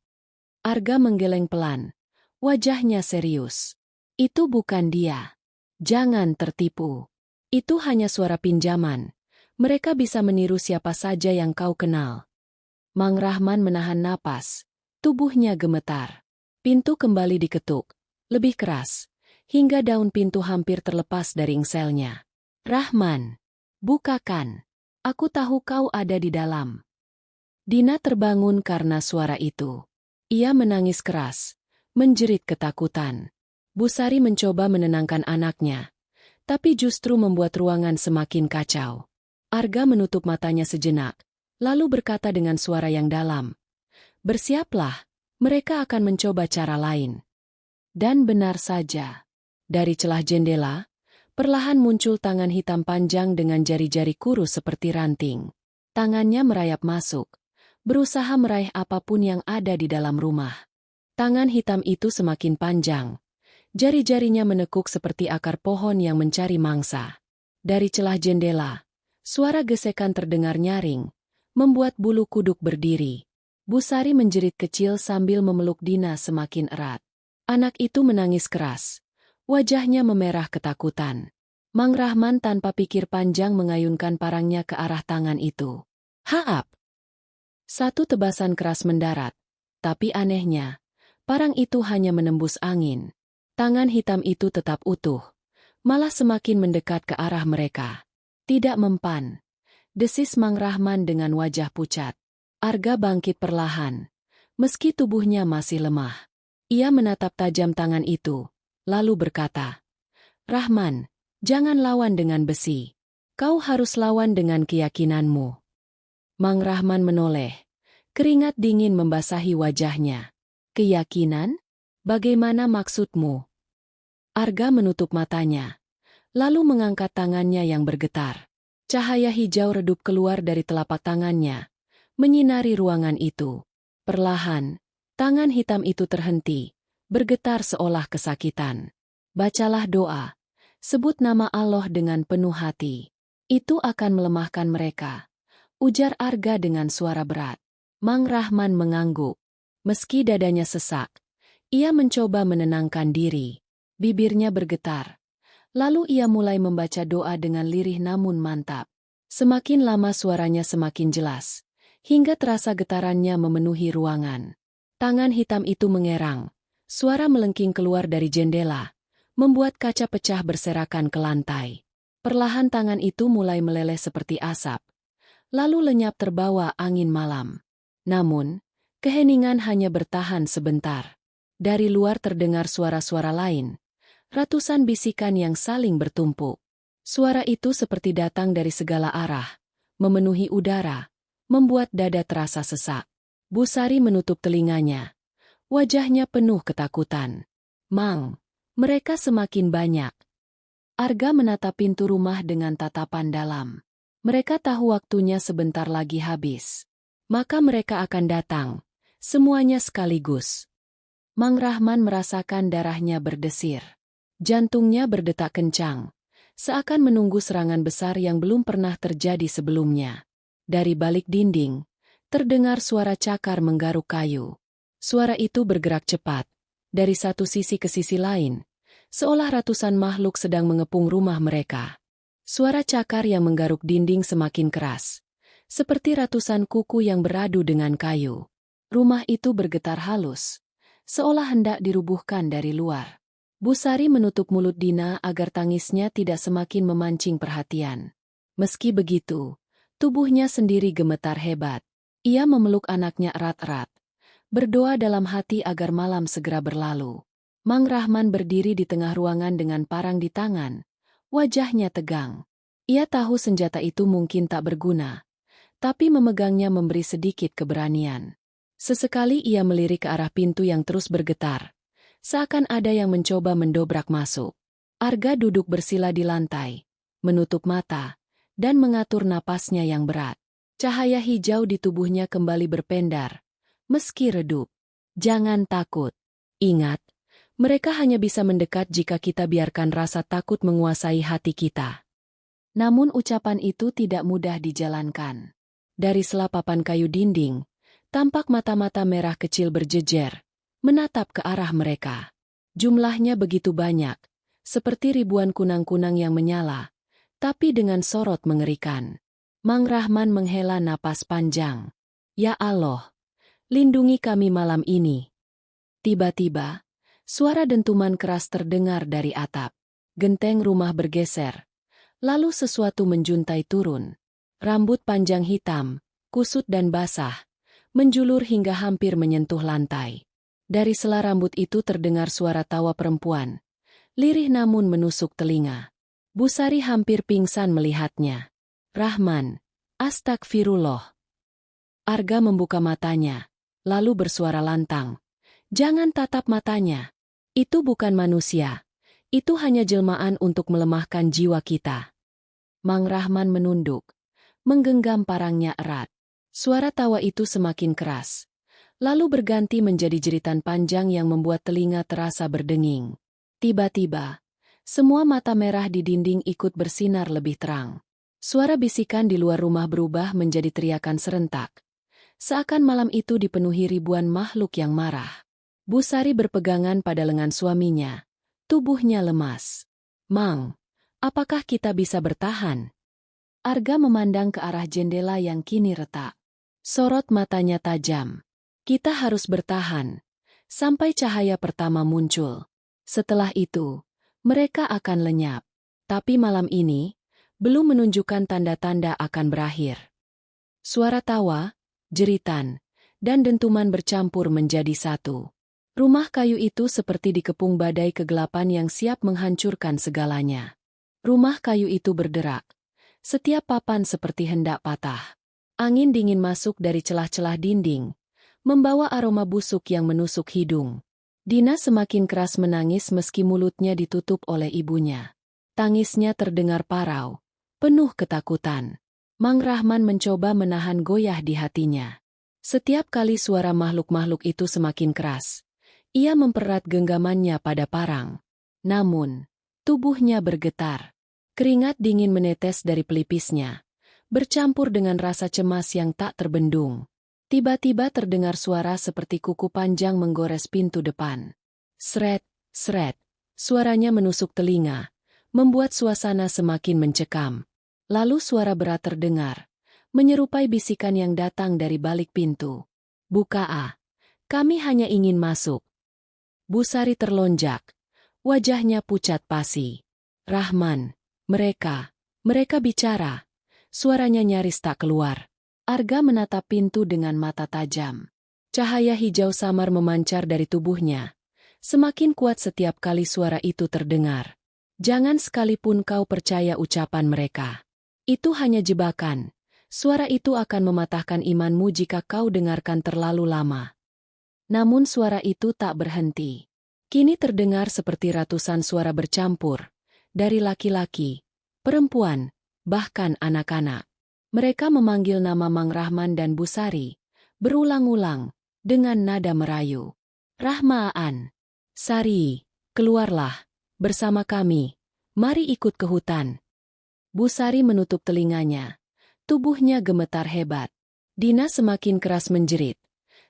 Arga menggeleng pelan. Wajahnya serius. Itu bukan dia. Jangan tertipu. Itu hanya suara pinjaman. Mereka bisa meniru siapa saja yang kau kenal. Mang Rahman menahan napas. Tubuhnya gemetar. Pintu kembali diketuk. Lebih keras. Hingga daun pintu hampir terlepas dari engselnya. Rahman, bukakan. Aku tahu kau ada di dalam. Dina terbangun karena suara itu. Ia menangis keras, menjerit ketakutan. Busari mencoba menenangkan anaknya, tapi justru membuat ruangan semakin kacau. Arga menutup matanya sejenak, lalu berkata dengan suara yang dalam. Bersiaplah, mereka akan mencoba cara lain. Dan benar saja. Dari celah jendela, perlahan muncul tangan hitam panjang dengan jari-jari kurus seperti ranting. Tangannya merayap masuk, berusaha meraih apapun yang ada di dalam rumah. Tangan hitam itu semakin panjang. Jari-jarinya menekuk seperti akar pohon yang mencari mangsa. Dari celah jendela, suara gesekan terdengar nyaring, membuat bulu kuduk berdiri. Busari menjerit kecil sambil memeluk Dina semakin erat. Anak itu menangis keras. Wajahnya memerah ketakutan. Mang Rahman tanpa pikir panjang mengayunkan parangnya ke arah tangan itu. Haap! Satu tebasan keras mendarat. Tapi anehnya, parang itu hanya menembus angin. Tangan hitam itu tetap utuh. Malah semakin mendekat ke arah mereka. Tidak mempan. Desis Mang Rahman dengan wajah pucat. Arga bangkit perlahan. Meski tubuhnya masih lemah. Ia menatap tajam tangan itu. Lalu berkata, Rahman, jangan lawan dengan besi. Kau harus lawan dengan keyakinanmu. Mang Rahman menoleh. Keringat dingin membasahi wajahnya. Keyakinan? Bagaimana maksudmu? Arga menutup matanya. Lalu mengangkat tangannya yang bergetar. Cahaya hijau redup keluar dari telapak tangannya. Menyinari ruangan itu. Perlahan, tangan hitam itu terhenti. Bergetar seolah kesakitan. Bacalah doa. Sebut nama Allah dengan penuh hati. Itu akan melemahkan mereka. Ujar Arga dengan suara berat. Mang Rahman mengangguk. Meski dadanya sesak, ia mencoba menenangkan diri. Bibirnya bergetar. Lalu ia mulai membaca doa dengan lirih namun mantap. Semakin lama suaranya semakin jelas. Hingga terasa getarannya memenuhi ruangan. Tangan hitam itu mengerang. Suara melengking keluar dari jendela, membuat kaca pecah berserakan ke lantai. Perlahan tangan itu mulai meleleh seperti asap, lalu lenyap terbawa angin malam. Namun, keheningan hanya bertahan sebentar. Dari luar terdengar suara-suara lain, ratusan bisikan yang saling bertumpuk. Suara itu seperti datang dari segala arah, memenuhi udara, membuat dada terasa sesak. Busari menutup telinganya. Wajahnya penuh ketakutan. Mang, mereka semakin banyak. Arga menatap pintu rumah dengan tatapan dalam. Mereka tahu waktunya sebentar lagi habis. Maka mereka akan datang. Semuanya sekaligus. Mang Rahman merasakan darahnya berdesir. Jantungnya berdetak kencang. Seakan menunggu serangan besar yang belum pernah terjadi sebelumnya. Dari balik dinding, terdengar suara cakar menggaruk kayu. Suara itu bergerak cepat, dari satu sisi ke sisi lain, seolah ratusan makhluk sedang mengepung rumah mereka. Suara cakar yang menggaruk dinding semakin keras, seperti ratusan kuku yang beradu dengan kayu. Rumah itu bergetar halus, seolah hendak dirubuhkan dari luar. Busari menutup mulut Dina agar tangisnya tidak semakin memancing perhatian. Meski begitu, tubuhnya sendiri gemetar hebat. Ia memeluk anaknya erat-erat. Berdoa dalam hati agar malam segera berlalu. Mang Rahman berdiri di tengah ruangan dengan parang di tangan. Wajahnya tegang. Ia tahu senjata itu mungkin tak berguna, tapi memegangnya memberi sedikit keberanian. Sesekali ia melirik ke arah pintu yang terus bergetar, seakan ada yang mencoba mendobrak masuk. Arga duduk bersila di lantai, menutup mata, dan mengatur napasnya yang berat. Cahaya hijau di tubuhnya kembali berpendar, meski redup. Jangan takut. Ingat, mereka hanya bisa mendekat jika kita biarkan rasa takut menguasai hati kita. Namun ucapan itu tidak mudah dijalankan. Dari selapapan kayu dinding, tampak mata-mata merah kecil berjejer, menatap ke arah mereka. Jumlahnya begitu banyak, seperti ribuan kunang-kunang yang menyala, tapi dengan sorot mengerikan. Mang Rahman menghela napas panjang. Ya Allah, lindungi kami malam ini. Tiba-tiba, suara dentuman keras terdengar dari atap. Genteng rumah bergeser. Lalu sesuatu menjuntai turun. Rambut panjang hitam, kusut dan basah, menjulur hingga hampir menyentuh lantai. Dari sela rambut itu terdengar suara tawa perempuan. Lirih namun menusuk telinga. Busari hampir pingsan melihatnya. Rahman, astagfirullah. Arga membuka matanya, lalu bersuara lantang. Jangan tatap matanya. Itu bukan manusia. Itu hanya jelmaan untuk melemahkan jiwa kita. Mang Rahman menunduk, menggenggam parangnya erat. Suara tawa itu semakin keras, lalu berganti menjadi jeritan panjang yang membuat telinga terasa berdenging. Tiba-tiba, semua mata merah di dinding ikut bersinar lebih terang. Suara bisikan di luar rumah berubah menjadi teriakan serentak. Seakan malam itu dipenuhi ribuan makhluk yang marah. Busari berpegangan pada lengan suaminya. Tubuhnya lemas. Mang, apakah kita bisa bertahan? Arga memandang ke arah jendela yang kini retak. Sorot matanya tajam. Kita harus bertahan, sampai cahaya pertama muncul. Setelah itu, mereka akan lenyap. Tapi malam ini, belum menunjukkan tanda-tanda akan berakhir. Suara tawa, jeritan, dan dentuman bercampur menjadi satu. Rumah kayu itu seperti dikepung badai kegelapan yang siap menghancurkan segalanya. Rumah kayu itu berderak. Setiap papan seperti hendak patah. Angin dingin masuk dari celah-celah dinding, membawa aroma busuk yang menusuk hidung. Dina semakin keras menangis meski mulutnya ditutup oleh ibunya. Tangisnya terdengar parau, penuh ketakutan. Mang Rahman mencoba menahan goyah di hatinya. Setiap kali suara makhluk-makhluk itu semakin keras, ia mempererat genggamannya pada parang. Namun, tubuhnya bergetar. Keringat dingin menetes dari pelipisnya, bercampur dengan rasa cemas yang tak terbendung. Tiba-tiba terdengar suara seperti kuku panjang menggores pintu depan. Sret, sret. Suaranya menusuk telinga, membuat suasana semakin mencekam. Lalu suara berat terdengar, menyerupai bisikan yang datang dari balik pintu. Buka ah. Kami hanya ingin masuk. Busari terlonjak. Wajahnya pucat pasi. Rahman, mereka bicara. Suaranya nyaris tak keluar. Arga menatap pintu dengan mata tajam. Cahaya hijau samar memancar dari tubuhnya. Semakin kuat setiap kali suara itu terdengar. Jangan sekalipun kau percaya ucapan mereka. Itu hanya jebakan. Suara itu akan mematahkan imanmu jika kau dengarkan terlalu lama. Namun suara itu tak berhenti. Kini terdengar seperti ratusan suara bercampur. Dari laki-laki, perempuan, bahkan anak-anak. Mereka memanggil nama Mang Rahman dan Busari, berulang-ulang, dengan nada merayu. Rahmaan, Sari, keluarlah, bersama kami, mari ikut ke hutan. Busari menutup telinganya. Tubuhnya gemetar hebat. Dina semakin keras menjerit,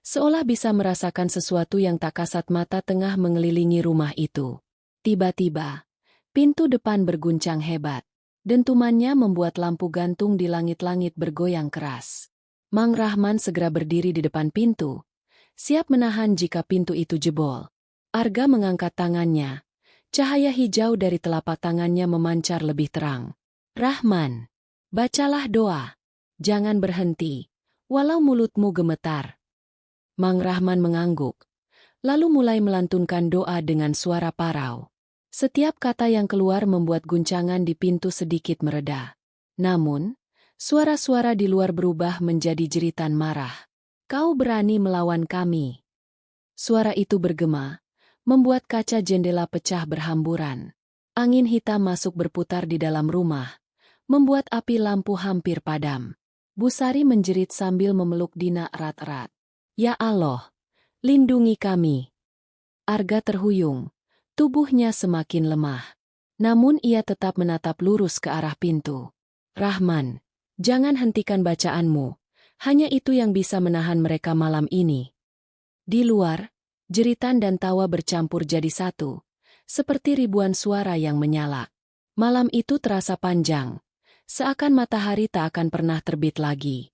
seolah bisa merasakan sesuatu yang tak kasat mata tengah mengelilingi rumah itu. Tiba-tiba, pintu depan berguncang hebat. Dentumannya membuat lampu gantung di langit-langit bergoyang keras. Mang Rahman segera berdiri di depan pintu, siap menahan jika pintu itu jebol. Arga mengangkat tangannya. Cahaya hijau dari telapak tangannya memancar lebih terang. Rahman, bacalah doa. Jangan berhenti, walau mulutmu gemetar. Mang Rahman mengangguk, lalu mulai melantunkan doa dengan suara parau. Setiap kata yang keluar membuat guncangan di pintu sedikit mereda. Namun, suara-suara di luar berubah menjadi jeritan marah. "Kau berani melawan kami?" Suara itu bergema, membuat kaca jendela pecah berhamburan. Angin hitam masuk berputar di dalam rumah, membuat api lampu hampir padam. Bu Sari menjerit sambil memeluk Dina erat-erat. "Ya Allah, lindungi kami." Arga terhuyung, tubuhnya semakin lemah. Namun ia tetap menatap lurus ke arah pintu. "Rahman, jangan hentikan bacaanmu. Hanya itu yang bisa menahan mereka malam ini." Di luar, jeritan dan tawa bercampur jadi satu, seperti ribuan suara yang menyala. Malam itu terasa panjang, seakan matahari tak akan pernah terbit lagi.